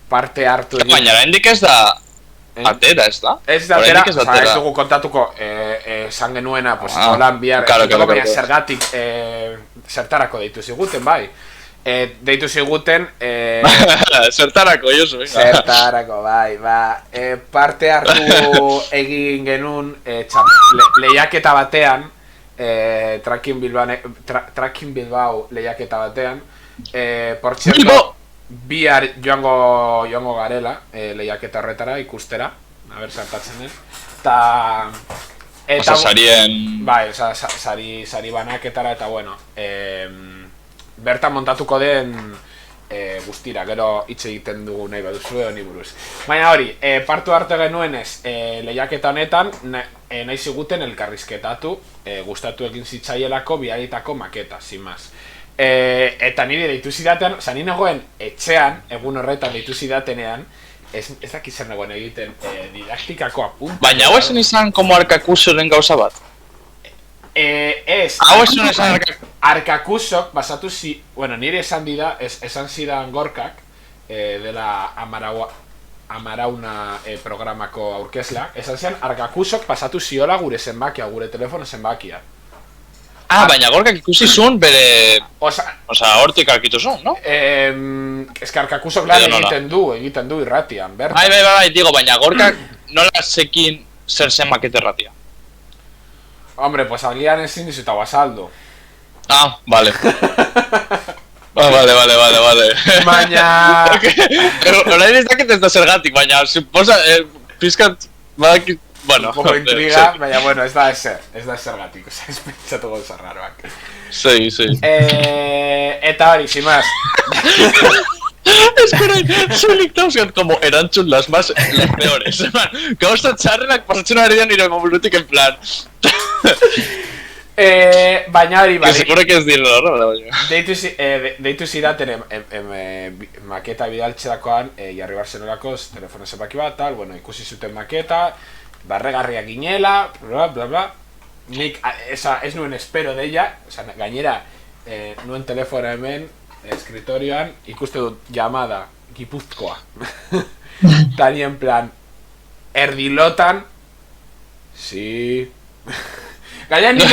parte hartu... Baina, hendik ez da... Atera, ez da? Ez da atera, ez dugu kontatuko esan genuena, pues, holan bihar, baina zergatik zertarako deitu ziguten, bai. deitu ziguten... Zertarako, Josu, venga. Zertarako, bai, parte hartu egin genuen lehiaketa batean, Tracking Bilbao lehiaketa batean, por cierto, bihar joango garela lehiaketa horretara ikustera, a ber zertatzen den, eta sarien... Bai, sari banaketara eta bueno, bertan montatuko den guztira, gero hitz egiten dugu nahi baduzu edo ni buruz. Baina hori, partu arte genuenez lehiaketa honetan, nahi ziguten elkarrizketatu, gustatu egin zitzaielako biaritako maketa, sin más. Eta niri deitu zidaten, oza, nire nagoen etxean, egun horretan deitu zidatenean, ez dakit zer nagoen egiten didaktikako apuntu. Baina hau esan izan como arkakusoren gauza bat? Hau esan izan arkakusok basatu bueno, nire esan zidan Gorkak, dela Amarauna programako aurkezla, esan zidan arkakusok pasatu ziola gure zenbakia, gure telefono zenbakia. Baina Gorkak ikusi zuen bere... Osa, hortik arkitu zuen, no? Ez que arkakusok lan egiten du irratian, berta. Bai, digo, baina Gorkak nola zekin zer zenbaket erratia? Hombre, pues agian ezin dizuta basaldo. Vale. Vale. Baina... Horain ez dakit ez da zergatik, baina suposa, pizkat, badakit, bueno. Un poco intriga, baina bueno, ez da zergatik, oza, ez pentsatu gauza raroak. Sí. Eta hori, sin más. Espera, zuelik dauzkat como erantzun las peores. Gauza txarrenak pasatzen ari da nire mobilutik en plan. Baina hori, que seguro que ez dirlo, no? Deitu zidaten maketa bidaltxerakoan jarri barzenolako telefono zenbaki bat, tal, bueno, ikusi zuten maketa, barregarria ginela, bla. Nik ez nuen espero deia, gainera nuen telefono hemen, escritorioan, ikuste dut llamada Gipuzkoa. Tani en plan, erdilotan, sí... Gaina nik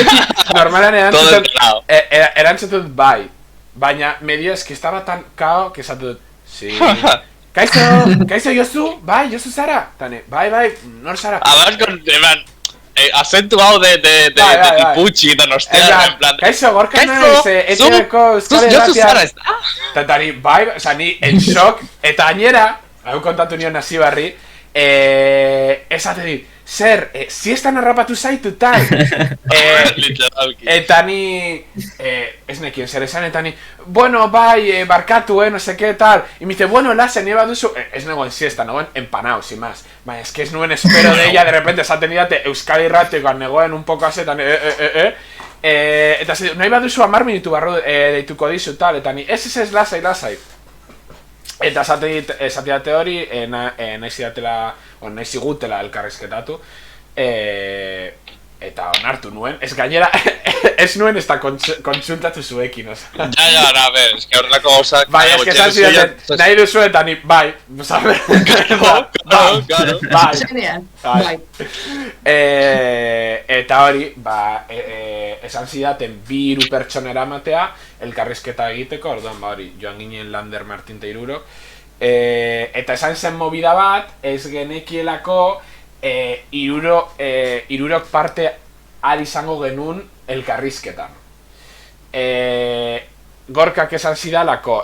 normalan erantzutut bai, baina medio es que estaba tan cao que esatut, sí... Kaizo Josu? Bai, Josu zara? Tane, bai, nor zara? Abans con, acentu hau de tiputxi, de nostea, en plan... Kaizo, Gorka naiz, etxeko euskal erratia... Josu zara ez da? Tantari, bai, oza, ni en shock, eta gainera, hau kontatu nion hasi barri, esate dit, zer, siestan harrapatu zaitu tal, eta ni, ez nekien zer esan, eta ni, bueno, bai, barkatu, no seke, tal, y me dice, bueno, lasen, nieba duzu, ez nagoen siesta, nagoen empanao, sin más, baina, es que ez nuen espero de ella, de repente, esaten didate, Euskal Irratikoan negoen un poco azetan, eta zer, nahi baduzu 10 minutu barru deituko dizu, tal, eta ni, ez, lasai, eta esateate hori, nahi zigutela elkarrizketatu, eta onartu nuen, ez gainera, ez nuen ez da kontsultatu zuekin, oza. Ja, a ver, es que horrelako gauzak... Bai, ez que esan zidaten, nahi duzu eta ni, bai, sabe? Bai. Eta hori, esan zidaten 2-3 pertsonera matea, elkarrizketa egiteko, orduan, hori, joan ginen Lander, Martin eta Irurok, eta esan zen movida bat, ez genekielako Irurok parte al izango genuen elkarrizketan. Gorkak esan zidalako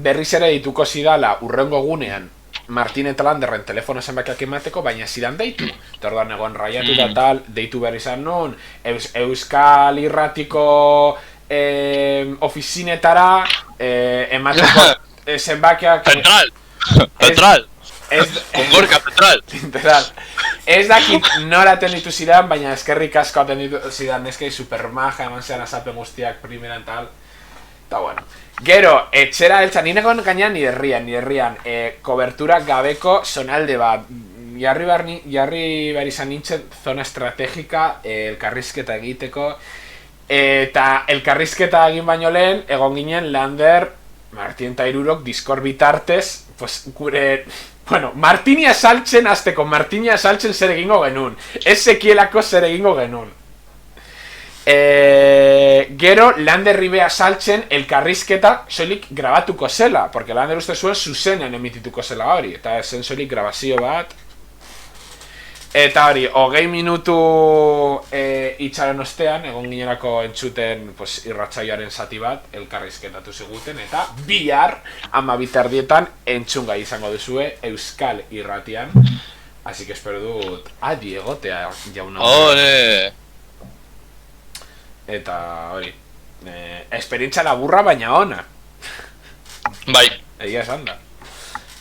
berriz ere dituko zidala urrengo gunean Martin eta Landerren telefono zenbakiak emateko, baina zidan deitu. Eta orduan egon raiatu da tal, deitu berri izan nun, Euskal Irratiko ofizinetara emateko zenbakiak... Central! Con Gorka, Central! Ez dakit nola atenditu zidan, baina eskerrik asko atenditu zidan, neskei supermaja, eman zean azapen guztiak primeran tal. Eta bueno. Gero, etxera eltsa, niregon gainean nire herrian, kobertura gabeko zonalde bat. Jarri behar izan nintzen zona estrategika elkarrizketa egiteko. Eta elkarrizketa egin baino lehen, egon ginen Lander, Martin eta Irurok Discord bitartez, pues gure... Bueno, Martinia saltzen azteko, Martinia saltzen zer egingo genuen. Ez sekielako zer egingo genuen. Gero, Lander ribea saltzen elkarrizketa soilik grabatuko zela, porque Lander uste zuen zuzenean emitituko zela hori, eta zen soilik grabazio bat. Eta hori, 20 minutu itxaron ostean, egon ginerako entzuten pues, irratsaioaren zati bat, elkarrizketatu ziguten, eta bihar, 12:00 entzungai izango duzue Euskal Irratian. Así que espero dut adi egotea jauna. Ole! Eta hori, esperientzia laburra baina ona. Bai. Egia esan da.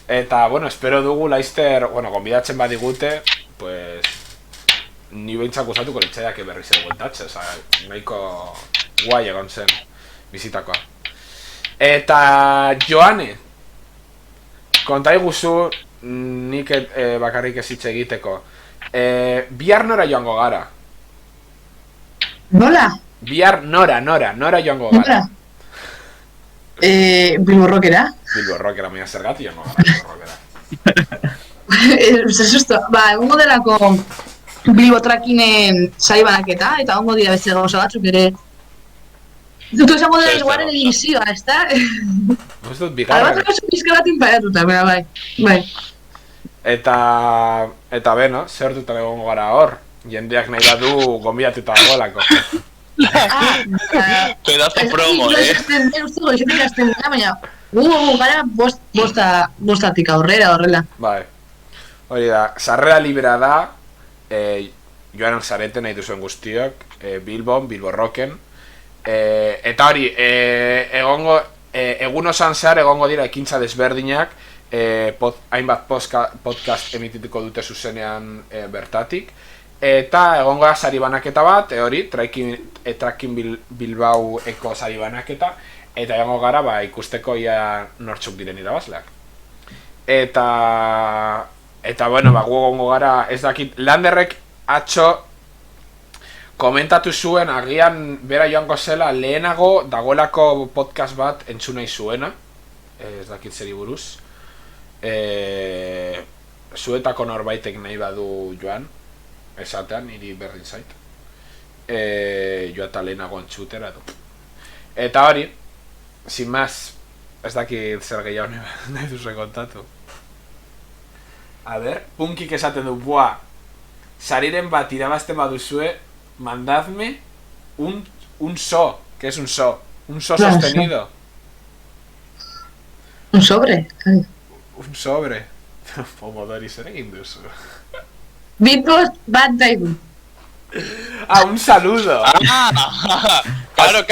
Eta, bueno, espero dugu laizter, bueno, gonbidatzen badigute, pues, ni behintzak usatuko litzaiak berriz ere bueltatze, oza, nahiko guai egon zen bizitakoa. Eta, Joane, konta iguzu, nik bakarrik ez hitz egiteko. Bihar nora joango gara? Nola? Bihar nora joango gara? Bilbo Rockera. Bilbo Rockera, mira zergati joango gara Bilbo Rockera. Zesusto, egongo delako Bilbo Trakinen sari banaketa, eta egongo dira beste gauza batzuk ere. Dut esango dira iguaren edizioa, ez da? Ez dut bigarra. Albatzak oso pizka bat inparatuta, bai. Eta beno, zertutan egongo gara hor. Jendeak nahi badu gonbidatuta dagoelako. Pedazo promo, Uste goizetik azten dira, baina gara bostatik aurrera horrela. Bai. Hori da, sarrera libera da, joan zareten nahi duzuen guztiok, Bilbon, Bilbo Rocken. Eta hori, egun osan zehar egongo dira ekintza desberdinak, hainbat podcast emitituko dute zuzenean bertatik. Eta egongo da sari banaketa bat, hori, Trakin Bilbao eko sari banaketa, eta egongo gara ikusteko ia nortzuk diren irabazleak. Eta bueno, gu egongo gara, ez dakit, Landerrek atxo komentatu zuen, agian bera joango zela lehenago dagoelako podcast bat entzun nahi zuena, ez dakit zeri buruz. Zuetako norbaitek nahi badu joan, esatean, niri berdin zait. Joa eta lehenago entzutera du. Eta hori, sin más, ez dakit zer gehiago nahi duzu kontatu. A ber, punkik esaten du, sariren bat irabazten baduzue, mandadme un so. ¿Qué es un so? Un so sostenido. Un sobre. Un sobre. Pomodori zer egin duzu. Beatbox bat daigu. Un saludo. Claro.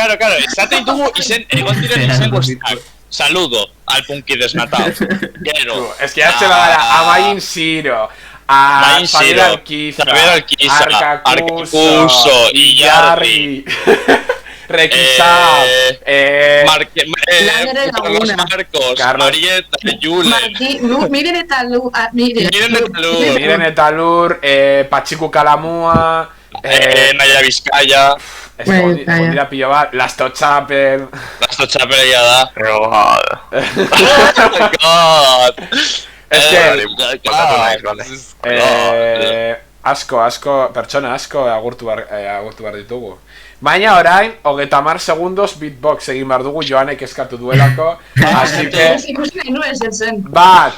Esaten dugu egon diren izen guztiak. Saludo al punky desnatado. Gero. Es que ya se va a dar a Mayin Siro, a Xavier Alquiza, Arcacuso, Iyarri, Requisab, Marcos, Marieta, Yule. Miren eta Lur, Pachiku Kalamua, Naya Vizcaya. Es que dira pillo bat, Lasto Chapel. Lasto Chapel ya da. Oh God. Es que asko, pertsona asko agurtu behar ditugu. Baina orain, 30 segundos beatbox egin behar dugu Joanek eskatu duelako. Así que... Bat,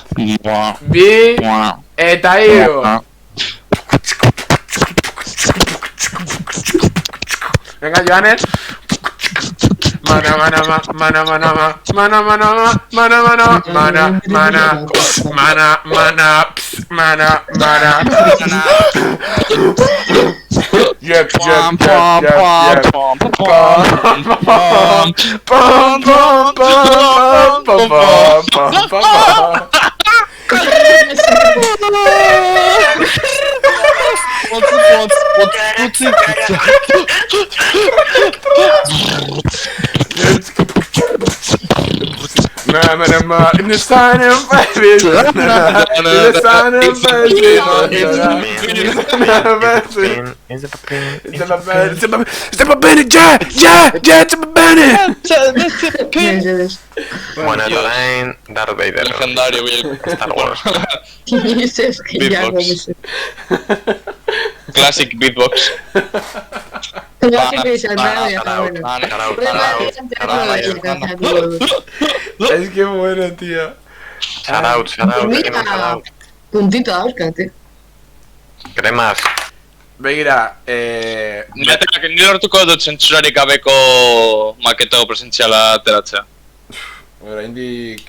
bi, eta hiru. Venga, Joanes. Yep. In the sign of baby. Step bene, yeah, step bene. Bueno, Lorraine, Darth Vader. Legendario, Star Wars. Beatbox. Classic beatbox. Es que bueno, tío. Shoutout, shoutout. Puntito dauzkate. Cremas. Begira, Ni lortuko dut zentsurarik gabeko maketo presentziala ateratzea. oraindik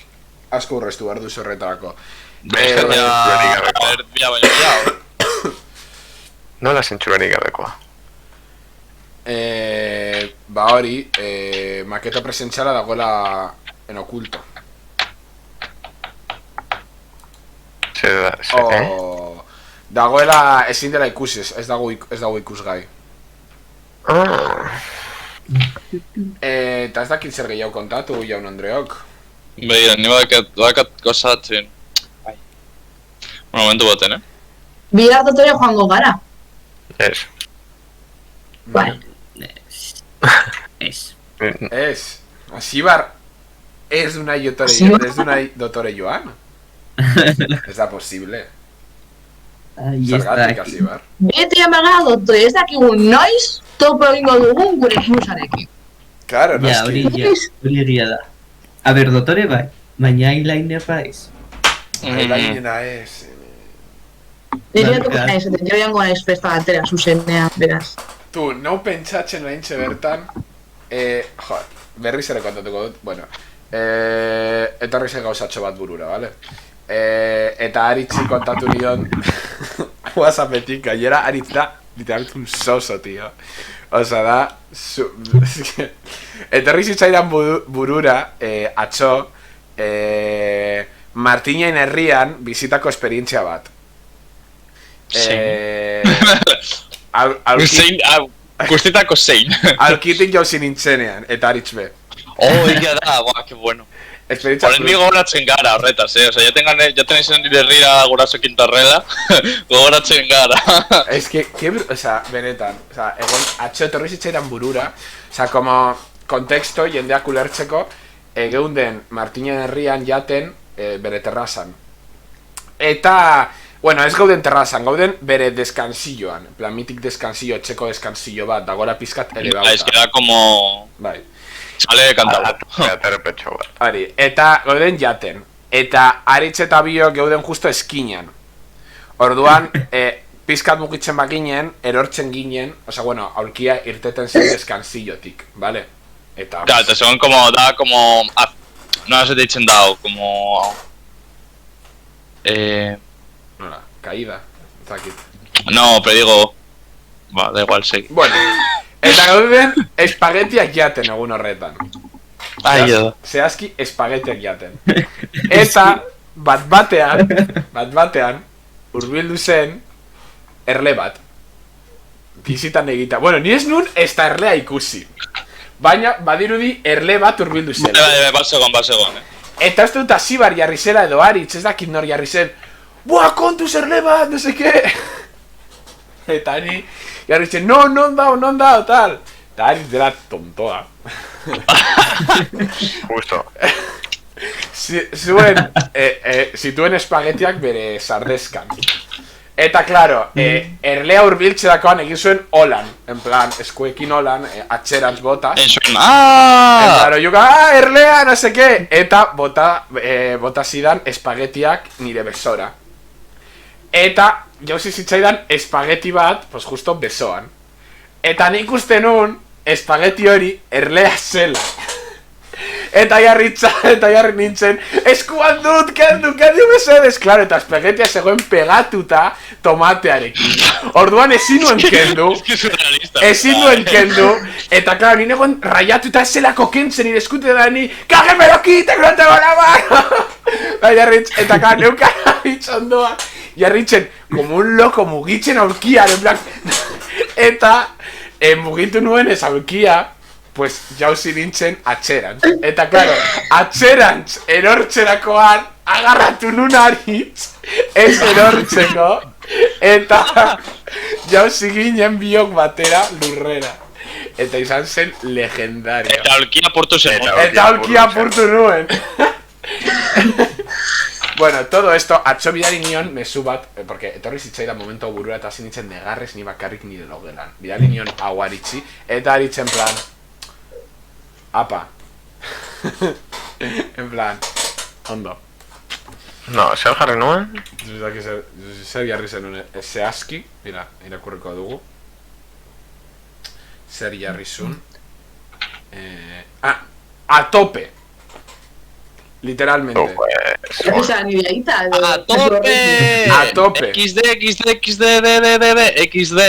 asko urrestu behar duzu horretarako. Nola zentsurarik gabekoa? Ba hori, maketa presentziala dagoela en oculto. Dagoela ezin dela ikusi, ez dago ikusgai. Eta ez dakit zer gehiago kontatu, jaun Andreok. Begira, ni badakat gozatzen. Momentu baten, Bihar dotore joango gara. Ez. Bai. Ez. Asibar ez du nahi dotore joan. Ez da posible. Zergatik, Asibar. Beti amagara dotore, ez dakigun noiz topo egingo dugun gure musarekin. Claro, Ja, hori egia da. A ber, dotore bai, baina eyeliner baiz. Eyeliner ez. Nire naiz, jo jango naiz festa batera, zuzenean, beraz. Tu, nau pentsatzen lehintxe bertan, berriz ere kontatuko dut, bueno, etorri zen gauzatxo bat burura, vale? Eta Aritzi kontatu nion WhatsAppetik, gainera Aritz da literalmente un soso, tío. Osa da, etorri zitzaidan burura, atxo, Martinen herrian bizitako esperientzia bat. Guztitako zein. Alkitik jauzi nintzenean, eta Aritz be. Ia da, que bueno. Horren mi gogoratzen gara horretaz, Osa, ya tenéis en berrira guraso kintarrela, gogoratzen gara. Es que, osa, benetan, osa, egon, atxo etorri zitzaidan burura, osa, como konteksto, jendeak ulertzeko, geunden Martinen herrian jaten bere terrazan. Eta, bueno, ez gauden terrazan, gauden bere deskansilloan, en plan, mitik deskansillo, etxeko deskansillo bat, dagora pizkat elebauta. Ez que da como... Bai. Sale kantau. Eta gauden jaten. Eta Aritz eta biok gauden justo eskinean. Orduan, pizkat mugitzen baginen, erortzen ginen, oza, bueno, aulkia irteten zen deskansillotik, vale? Eta... Claro, eta segon como, da como... No se te ditzen dao, como... Nola, caída, zakit. No, pero digo... Ba, da igual, segi. Bueno, eta gauden espagetiak jaten egun horretan. Zehazki espagetiak jaten. Eta bat batean, hurbildu zen erle bat. Bizitan egita. Bueno, ni ez nun ez da erlea ikusi. Baina, badirudi erle bat hurbildu zen. Basegon. Eta ez dut Asibar jarri zela edo Aritz, ez dakit nor jarri zen. Buah, kontuz erle bat, no seke. Eta ni jarri zen, non dao, tal. Eta Aritz dela tontoa. Justo. Zituen espagetiak bere sardeskan. Eta, claro, erlea urbiltze dakoan egin zuen holan. En plan, eskuekin holan, atxerantz botaz. Claro, yuka, erlea, no seke. Eta bota zidan espagetiak nire besora. Eta jauzi zitzaidan espageti bat, pues justo besoan. Eta nik uste nun espageti hori erlea zela. Eta jarri nintzen, eskuan dut, kendu mesedez. Claro, eta espagetia zegoen pegatuta tomatearekin. Orduan ezin nuen kendu. Eta, claro, nire guen raiatuta zelako kentzen nire eskute da ni. Kagemelo kitek, no tengo la mano. Eta, claro, neukan abitzen doa. Jarritzen, como un loco, mugitzen aurkian, en plan. Eta, mugitu nuen ez aurkia, pues jauzi nintzen atxerantz. Eta, claro, atxerantz erortzerakoan agarratu nun Aritz, ez erortzeko, eta jauzi ginen biok batera lurrera. Eta izan zen legendario. Eta aulkia apurtu zen. Eta aulkia apurtu nuen. Bueno, todo esto, atzo bidali nion mezu bat, porque etorri zitzaidan momentu burura eta hasi nintzen negarrez ni bakarrik nire logelan. Bidali nion hau aritzi, eta aritzen plan... Apa. En plan... Ondo. No, zer jarri nuen? Zer jarri zenuen, zehazki, mira, irakurriko dugu. Zer jarri zuen. A tope. Literalmente. Esa ni viadita. ¡A tope! A tope. XD, XD.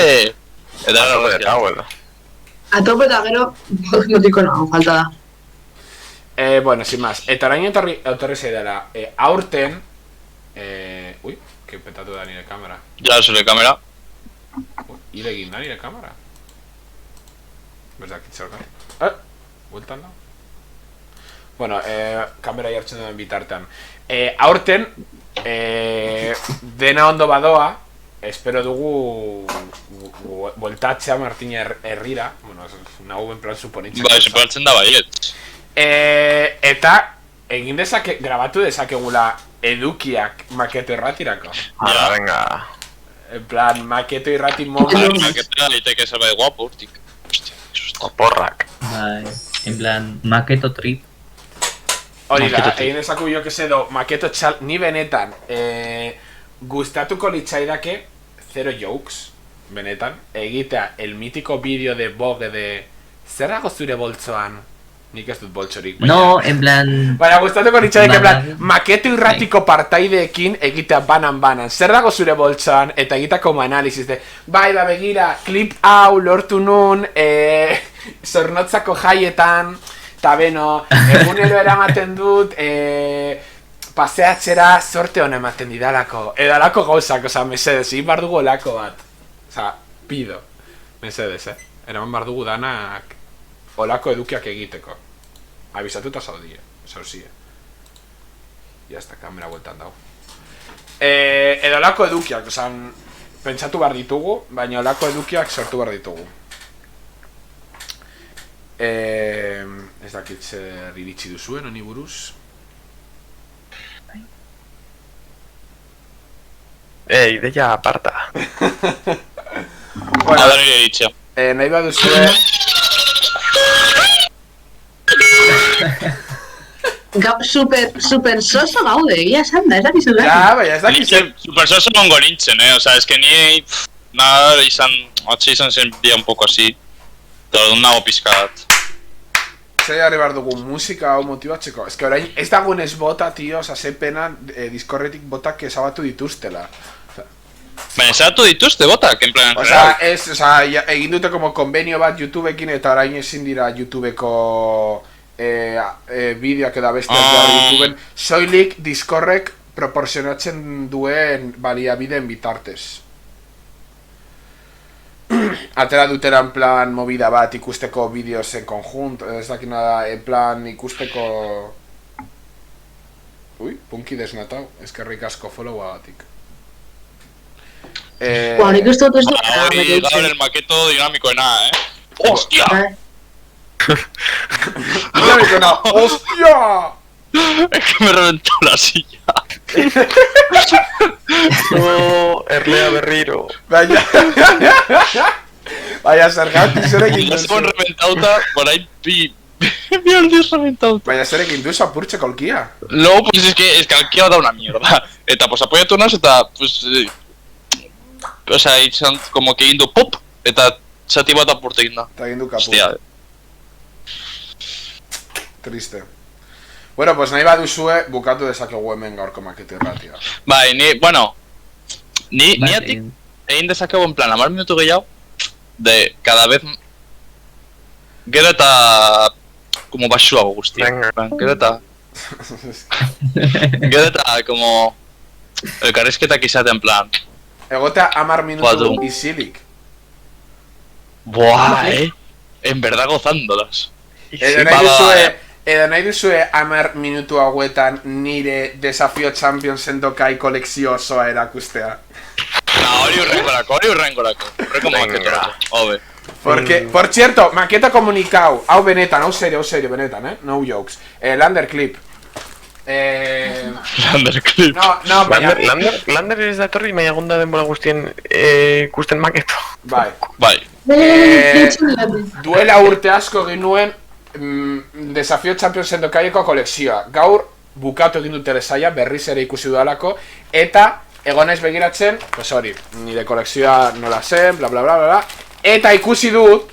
Eta Algo de Towel. A tope eta gero, notiko no, falta da. Bueno, sin más. Eta orain etorri zeidara. Aurten... Uy, que petatu da nire kamera. Ja, zure kamera. Hile egin da nire kamera. Berdak itzorka. Bueltan da. Bueno, kamera jartzen duen bitartean. Aurten, dena ondo badoa, espero dugu bueltatzea Martina herrira. Bueno, nahu en plan suponitzen. Ba, suponitzen da baiet. Eta, egin grabatu dezakegula edukiak maketo irratirako. Hala, venga. En plan, maketo irrati mobil. Maketera daiteke zerbait guapo, urtik. Oporrak. Bai, en plan, maketo trip. Hori da, egin ezaku jo que edo maketo txal, ni benetan gustatuko litzaidake zero jokes, benetan, egitea el mítico vídeo de Boge de zer dago zure boltzoan? Nik ez dut boltsorik, baina... No, en plan... Baina gustatuko litzaidake, en plan, maketo irratiko partaideekin egitea banan. Zer dago zure boltzoan? Eta egitea como analizis de bai, da begira, klip hau lortu nun, zornotzako jaietan... Eta beno, egunero eramaten dut, paseatzera sorte hona ematen didalako. Edalako gauzak, oza, mesedes, egin bar dugu olako bat. Oza, pido. Mesedes, eraman bar dugu danak olako edukiak egiteko. Abisatuta zaudie, zauzie. Ya esta kamera bueltan dago. Edalako edukiak, oza, pentsatu bar ditugu, baina olako edukiak sortu bar ditugu. Ez dakit zer iritsi duzuen, honi buruz. Ideia aparta. Bueno, Adar nire iritsia. nahi bat duzue... Super soso gaude, egia esan da, ez dakit zer da. Ja, baina ez dakit zer... Super soso mongo nintzen, Osa, es que ni... Nada, atxe izan zen dia un poco así. Todo nago pizkat. Zer jarri behar dugu musika hau motibatzeko. Ez que orain ez dagoenez bota, tio, oza, ze pena Discorretik botak ezabatu dituztela. Baina ezabatu dituzte botak, en plan... Oza, ez, oza, egin dute como konbenio bat YouTubeekin eta orain ezin dira YouTubeko bideoak edo besteak jarri YouTubeen. Soilik Discorrek proportzionatzen duen baliabideen bitartez. Atera dutera en plan movida bat ikusteko vídeos en conjunto, ez dakit nada, en plan ikusteko... Ui, punki desnatau, eskerrik asko followa batik. Bueno, ikustu dut ez dut. Hori gaur el maketo dinamikoena, Hostia! Dinamikoena, hostia! Es que me reventó la silla. No, erlea berriro. Baina... Baina zergatik zer egin duzu. Egon reventauta, por ahí vi aldiz reventauta. Baina zer egin duzu apurtxe kolkia. No, pues es que alkia da una mierda. Eta, pues apoyatu naz, eta, pues... O sea, izan, como que egin du pop, eta txati bat apurte egin da. Eta egin du kapu. Hostia. Triste. Bueno, pues nahi baduzue, bukatu dezakegu hemen gaurko maketo irratia. Bai, ni atik egin dezakegu en plan, 10 minutu gehiago, de cada vez... Gero eta... como basuago guztia. Gero eta... Gero eta, como... elkarrizketak izaten en plan... Egotea 10 minutu isilik. Buah, en verdad gozándolas. Edo nahi duzue 10 minutu hauetan nire Desafio Champions endokai kolekzio osoa erakustea. No, hori urrengorako. Horreko maketorako, hobe. Porque, por cierto, maketa komunikau, hau benetan, hau serio, benetan, no jokes. Lander clip. Lander clip. No, baina... Lander ez da etorri, baina gonda denbora guztien ikusten maketo. Bai. Duela urte asko ginuen Desafio Champions Endokaieko kolekzioa. Gaur bukatu egin dute saia, berriz ere ikusi dudalako, eta egon naiz begiratzen, pues hori, nire kolekzioa nola zen, bla bla bla bla, eta ikusi dut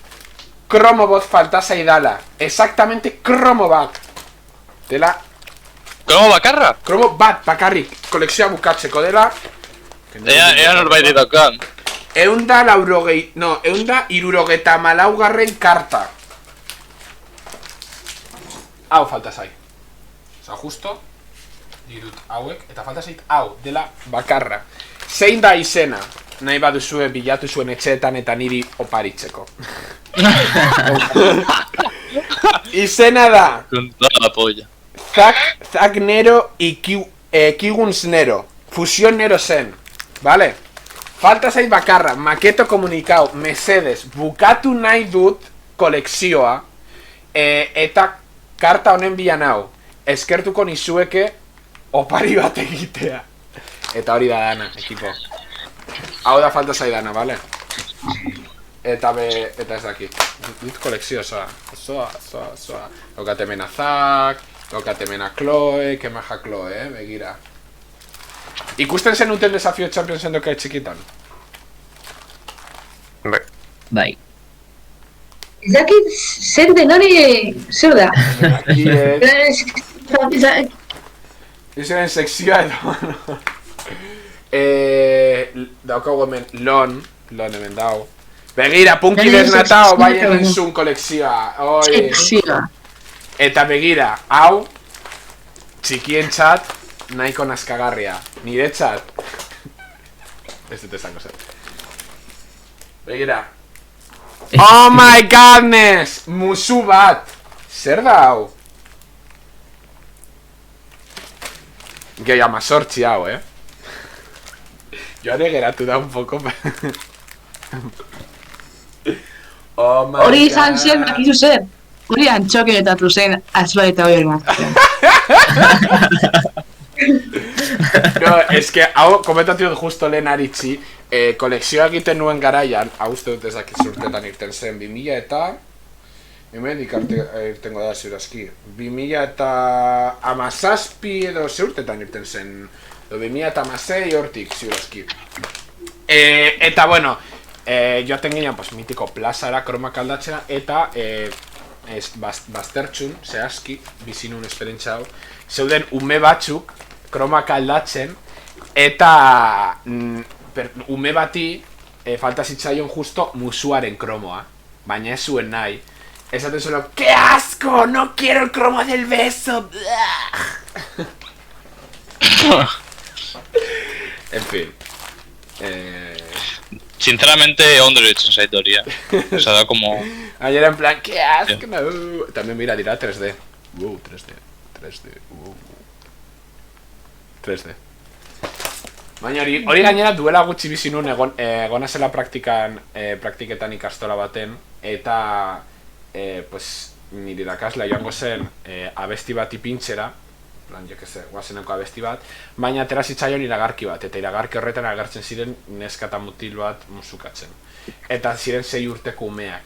Kromobot falta zaidala. Exactamente Kromo bat. Dela... Kromo bakarra? Kromo bat, bakarrik, kolekzioa bukatzeko dela. Ea norbait ditokan. 174 karta. Hau falta zai. Osa, justo dirut hauek, eta falta zait hau, dela bakarra. Zein da izena? Nahi baduzue bilatu zuen etxeetan eta niri oparitzeko. Izena da Contada polla. Zack Nero Kiguns Nero. Fusión Nero zen. Vale? Falta zait bakarra, maketo komunikau, mesedes, bukatu nahi dut kolekzioa, eta karta honen bilan hau. Eskertuko nizueke opari bat egitea. Eta hori da dana, ekipo. Hau da falta zaidana, bale? Eta ez dakit. Dut kolekzio osoa. Osoa. Lokatemena Zack, lokatemena Chloe, kemaja Chloe, begira. Ikusten zenuten Desafio Champions Endokai txikitan? Bai. Ez dakit, zer den hori, zer da? Izen sekzioa edo... Daukagu hemen Lon hemen dau. Begira, punki desnatao, bai egin zuen kolekzioa. Sekzioa. Eta begira, hau, txikien txat, nahiko nazkagarria. Nire txat. Ez dut esango zer. Begira. Oh my godness! Musu bat! Zer da hau? Gehi amazortzi hau, Joan egeratu da un poco. Oh my god. Hori izan zen, bakizu zer. Hori antxokenetatu zen, azba eta hori ermatzen. No, es que hau komentatu dut justo lehen aritzi. Kolekzioa egiten nuen garaian, hau uste dut ezakit urtetan irten zen, 2000 eta... Hemen irtengo da ziurazki. 2000 eta... Amazazpi edo urtetan irten zen. 2016 hortik ziurazki. Eta bueno, joaten ginen, pues, mitiko plazara, kromak aldatzera, eta baztertxun, zehazki, bizinun esperientzia hau, zeuden ume batzuk, kromak aldatzen, eta ume bati falta zitzaion justo musuaren kromoa, baina ez zuen nahi. Esaten solo, ¡qué asco! ¡No quiero el cromo del beso! En fin. Sinceramente, ondo hecho esa historia. O sea, da como... Ayer en plan, ¡qué asco! No. También mira, dirá 3D. 3D. 3D. Baina hori gainera duela gutxi bizi nuen egona zela praktiketan ikastola baten, eta pues nire irakaslea joango zen abesti bat ipintxera, plan, jo que se, guazeneko abesti bat, baina atera zitzaion iragarki bat, eta iragarki horretan agertzen ziren neska eta mutil bat musukatzen. Eta ziren 6 urteko umeak.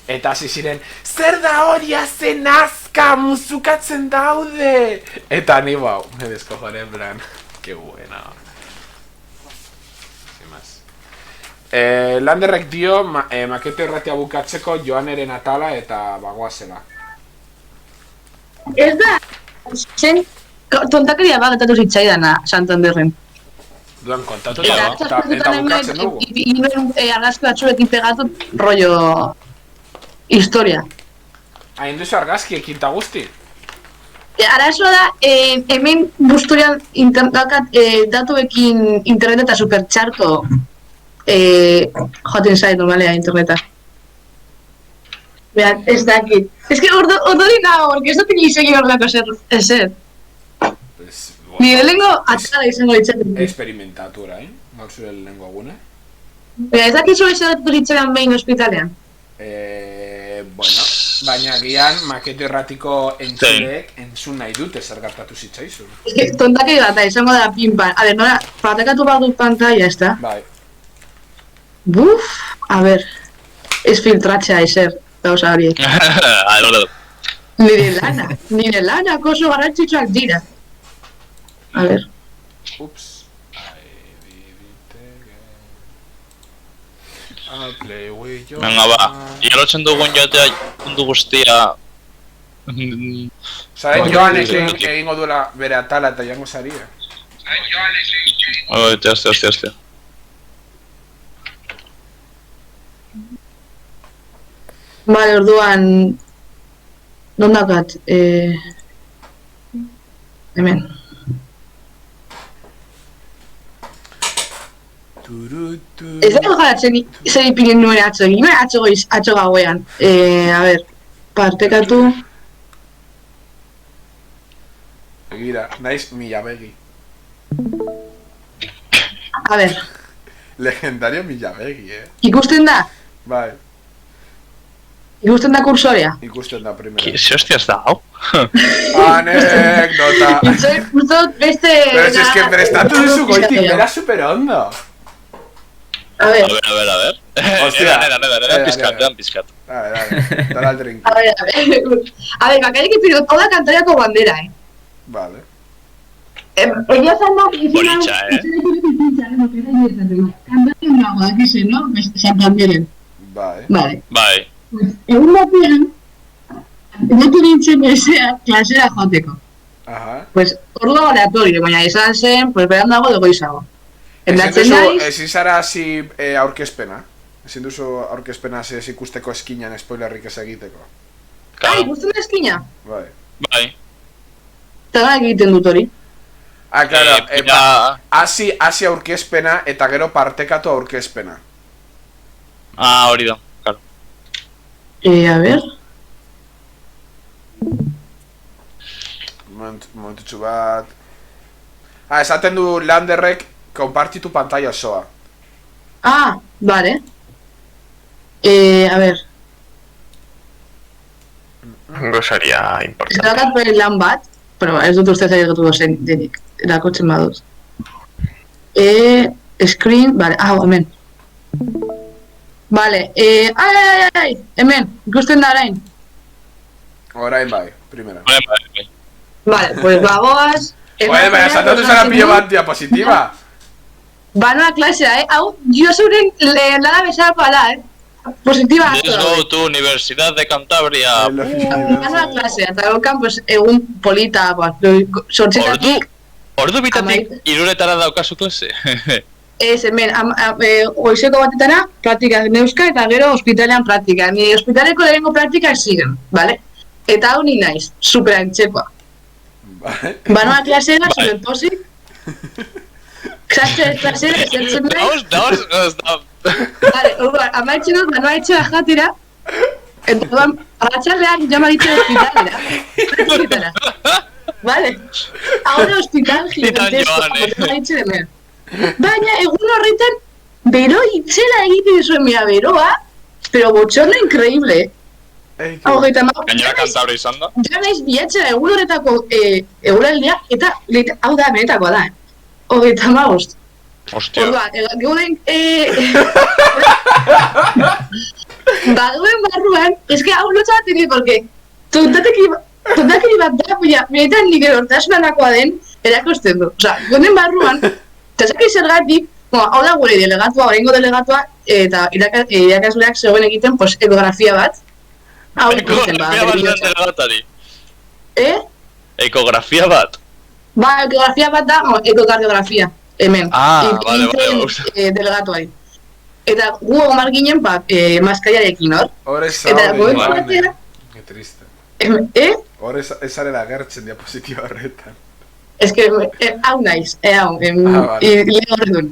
Eta hasi ziren, zer da hori hazen azka musukatzen daude! Eta ni bau, me descojoné en plan, que buena. Landerrek dio, makete erratia bukatzeko Joaneren atala eta bagoazela. Ez da, zen tontakeria bagetatu zitzaidana Santanderren. Duan kontatu eta bukatzen dugu. Inoen argazki batzuekin pegatu rollo historia. Hain duzu argazkiekin eta guzti? Arazoa da, hemen busturian datuekin internet eta supertxarto joaten zait normalea interneta. Berat, ez dakit. Ez que ordo dinago, porque ez dut iniziak horrelako ezer. Nire lehenko atzara izango ditzaten. Experimentatu orain, gaur zure lehenko agune. Ez dakit zure ezer dut ditzaten behin hospitalean. Bueno, Baina gian, makete erratiko entzulek entzun nahi dute zer gertatu zitzaizun. Tontakei bat, izango da pinpan. A ver, nola, partekatu bat dut pantalla, ez da? Bai. Buf, a ver, ez filtratzea ezer, gauza horiek. Nire lanak oso garrantzitsuak dira. A ver. Ups. I'll play with you. Venga, ba, irarotzen dugun joatea mundu guztia... Zaren Joanekin egingo duela bere atala eta jango zaria. Hostia. Vale, orduan... Non dakat? Hemen. Ez da garatzen zer ipinen nuen atzo egin, atzo gauean. A ver, partekatu... Begira, naiz mila begi. A ver. Legendario mila begi, Ikusten da? Bai. Ikusten da kursorea? Ikusten da primero. Ze hostias da, hau? Anekdota. Ustot beste... Pero si es que prestatu duzu goitik, bera super ondo. A ver. Hostia. Edan pizkat. Dale al drink. A ver, bakarrik ipidot, hau da kantariako bandera, Vale. Egia zan da... Politxa, Kantarien dago, dakizen, no? Santanderen. Bai. Bai. Egun batean, egotu nintzen bezea klasera joateko. Aha. Pues, ordu aleatorio, baina izan zen, pues beran dago dugu izago. Ezin zara hasi aurkezpena? Ezin duzu aurkezpena ez ikusteko eskinan spoilerrik ez egiteko? Ikusten da eskina? Bai. Eta gara egiten dut hori. Claro, hasi aurkezpena eta gero partekatu aurkezpena. Hori da, claro. A ver... Momentutxu bat... esaten du Landerrek konpartitu pantalla osoa. Vale. A ver... Gozaria importante. Ez dakat bere lan bat, pero ez dut ustez egitatu dozen denik, erakotzen baduz. Screen, vale, hemen. Vale, hemen, ikusten da orain. Orain bai, primera. Vale, pues bagoaz... Baina, saltatu zara pilo bat diapositiva. Banoa klasea, hau, jo zeuren lehena bezala pala, Positiva asko. Let's go to Universidad de Cantabria. Banoa klasea, eta gokan, pues, egun polita, sortzetatik... Ordu bitatik iruretara daukazu klase? Ez, hemen, goizeko batetara, praktikak neuska, eta gero hospitalean praktika. Ni hospitaleko lehenko praktikak ziren, bale? Eta hau ni naiz, super antxekoa. Banoa klasera, zuen posik. Klasera, zertzen nahi. Vale, amaitxe dut, banoa etxera jatira. Eta arratxaldean jama ditzen hospitalera. Vale, ahora hospital gigantesco, baina egun horretan bero itxela egiten zuen mira beroa, pero botxorno increíble. Gainera Kantabria izan da? Ja naiz bihatxera egun horretako eguraldia, eta hau da benetakoa da, 35. Ostia. Orduan, gauden... Baduen barruan, eske hau lotza bat egin, porque tontakeri bat da, benetan nik erortasmanakoa den, erakosten du. Osa, gauden barruan, eta zaki zergatik, hau da gure delegatua, horrengo delegatua, eta irakasleak zegoen egiten, pues, ekografia bat. Ekografia bat den delegatari? Ekografia bat? Ba, ekografia bat da, ekokardiografia, hemen. Vale, delegatuari. Eta gu omar ginen, maskariarekin, hor? Hor ez zaudin, que triste. Hor ez zarela gertzen diapositiba horretan. Ez que, hau naiz, lehen horretun.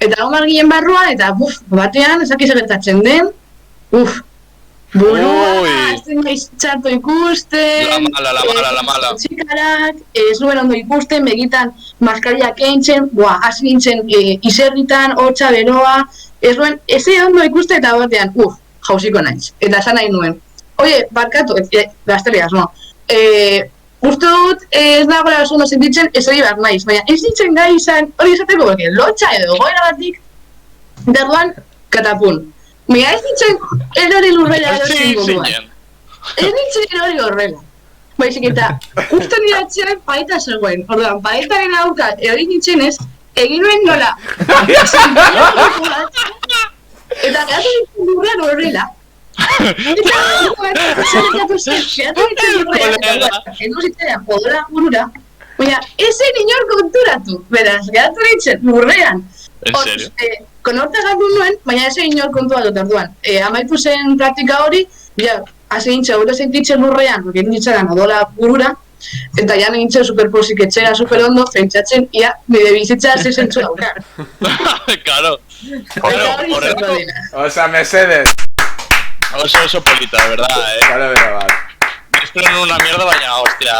Eta omar ginen barruan, eta batean, ezak gertatzen den, burua, ez den naiz txarto ikusten, la mala. Txikarak, ez nuen ondo ikusten, begitan maskariak eintzen, hasi nintzen izerritan, hotxa, beroa, ez nuen, eze ondo ikusten eta batean, jauziko naiz. Eta esan nahi nuen, oie, barkatu, gazteriaz, no. Uste dut, ez dagoela oso ondo sentitzen, ez hori behar naiz, baina ez ditzen gai izan, hori esateko, porque lotxa edo goera batik, derduan, katapun. Baina ez ditzen, erori lurrela erosin guduan. Ez ditzen erori horrela. Baizik eta, uste niratzean paeta zegoen, orduan, paetaren aurka erori nintzen ez, egin nuen nola. Eta gehatu nintzen lurrean horrela. Eta zerekatu zen, gehatu nintzen lurrean, gehatu zitzen podola gurura, baina esen inor konturatu, beraz, gehatu nintzen lurrean. En serio? Konorta galdu nuen, baina esen inor kontuatu orduan. Amaitu zen praktika hori, ja, hasi nintzen, gure sentitzen lurrean, egin nintzen odola gurura, eta ja nintzen superposik etxera superondo, pentsatzen, ia, nire bizitza zezentzu daukar. Claro. Horrelako. Osa, mesedes. Oso polita, de verdad, Claro, bat. Me espero en una mierda, baina, hostia,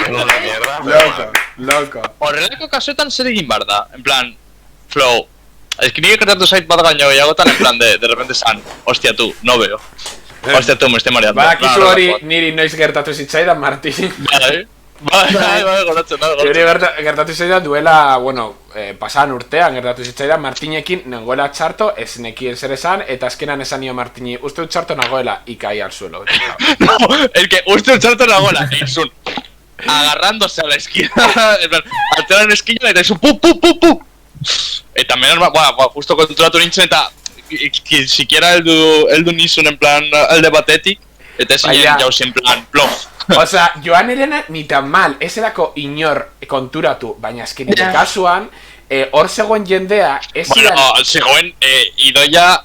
Una mierda. Loco. Horrelako kasuetan zer egin behar da, en plan, flow. Es que nire gertatu zait bat gaino gehiagotan, en plan, de repente san, hostia tú, no veo. Hostia tú, me estoy mareando. Kizu hori niri noiz gertatu zitzaidan, Martin. Bai, goratzen. Hori gertatu zitzaidan duela, bueno, pasadan urtean gertatu zitzaidan Martinekin nengoela txarto, ez nekien zer esan, eta azkenan esan nio Martini, uste dut txarto nagoela, y caí al suelo. No, el que uste dut txarto nagoela, egin agarrándose a la esquina, en plan, alteran esquina, eta izun, pu. Eta menos mal, bueno, justo konturatu nintzen, eta siquiera heldu nizun en plan alde batetik, eta ezin jauz en plan plof. Osa, joan erena ni tan mal, ez erako inor konturatu, baina esken nire kasuan, hor zegoen jendea, ez zidan... Bueno, zegoen Idoia,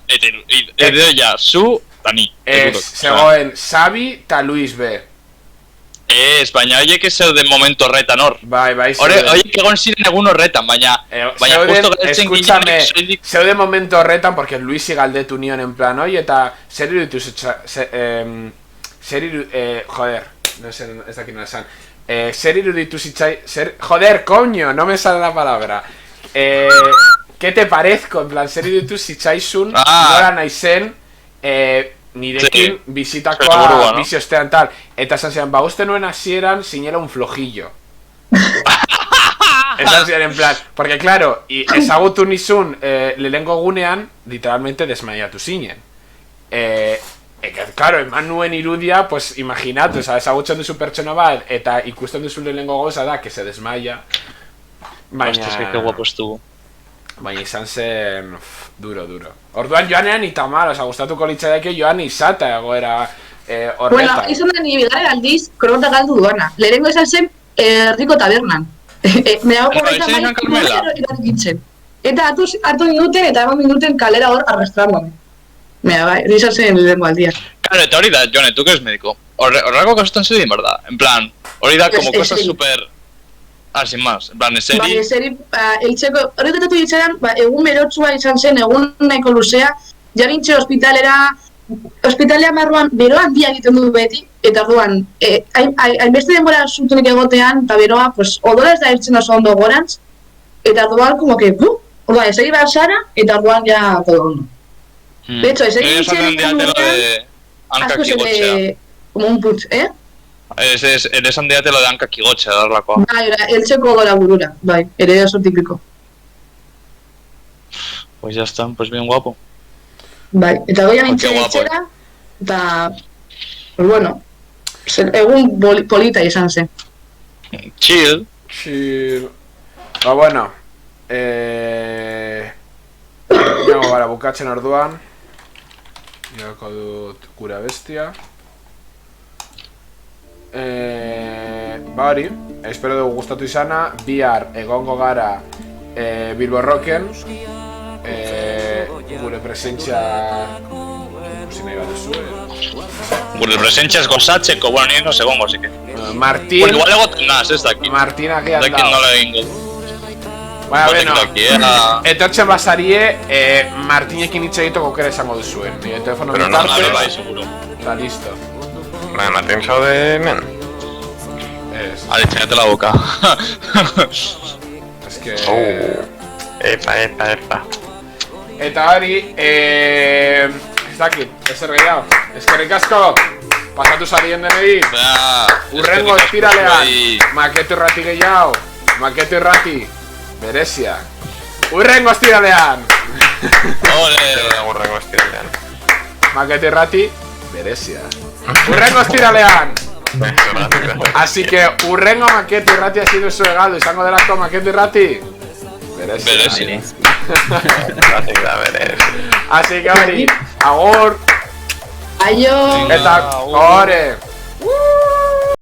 zu, eta ni. Zegoen Xabi eta Luis B. Baina horiek ez zeuden momento horretan hor. Bai, horiek egon ziren egun horretan, baina justo galtzen ginen... Zeuden momento horretan, porque Luisi galdetu nion en plan, oi, eta zer iruditu joder, no sé, ez dakit nola esan. Zer iruditu zitzai... Joder, coño, no me sale la palabra. ¿Qué te parezco? En plan, zer iruditu zitzaizun, nora naizen, nirekin bizitakoa, bizi ostean tal. Eta esan ziren, ba, uste nuen hasieran sinela un flojillo. Esan ziren, en plan, porque claro, ezagutu nizun lehengo gunean, literalmente desmaiatu zinen. Claro, eman nuen irudia, pues imaginatu, ezagutzen duzu pertsona bat, eta ikusten duzu lehengo gauza da, que se desmaia. Baina... que guapo estuvo. Baina izan zen... duro. Orduan joanean itamal, gustatuko litzaidake joan izata egoera horretan. Bueno, izan da nire bigarren aldiz, koronta galdu duana. Lehenengo izan zen Erdiko tabernan. Me dago korretan bai, eta hartu minuten eta eman minuten kalera hor arrastrándome. Mira, bai, izan zen lehenengo aldia. Claro, eta hori da, Jone, tú que eres médico. Horrako kasutan zer din, verdad? En plan, hori da como cosas super... sin más, en plan, eseri... Bai, eseri, eltseko, hori getatu ditzeran, egun berotsua izan zen, egun nahiko luzea, jarintxe hospitalea marruan bero handia egiten du beti, eta orduan, hainbeste denbora zutunik egotean, eta beroa, pues, odola ez da irtzen oso ondo gorantz, eta orduan, como que, orduan, eseri behar zara, eta orduan ja todo ondo. De hecho, eseri nintzen asko zen, como un putz, Esan diate lo de hanka kigotxe, darlakoa. Bai, eltseko odola burura, bai, ere oso tipiko. Pues ya está, pues bien guapo. Bai, eta goia nintzen etxera, eta, pues bueno, egun polita izan zen. Chill. Ba, bueno, nago gara bukatzen orduan. Joko dut gura bestia. Ba hori, espero dugu gustatu izana. Bihar egongo gara Bilbo Rocken, gure presentzia ikusi nahi bat duzu. Gure presentzia ez gozatzeko, bueno, nire no segongo, así que Martin... Bueno, igual egoten naz, ez daki. Martin agian daki dao. nola egingo. Bueno, etortzen basarie, Martinekin hitz egiteko aukera esango duzuen. Nire telefono bitartez. Pero no, bai, seguro. Eta listo. Martin zaude men. Ale, txenate la boca. Es que... Epa. Eta hori, ez dakit, ezer gehiago. eskerrik asko. Pasatu zarien denei. Urrengo estiralean. Maketo irrati gehiago. Maketo irrati. Berezia. Urrengo estiralean. Urrengo estiralean. Maketo irrati. Berezia. Urrengo estiralean. Así que urrengo Maketo irrati hasi duzu egaldu. Izango delako Maketo irrati. Berezia. Así que hori. Agur. Aio. Eta, ore.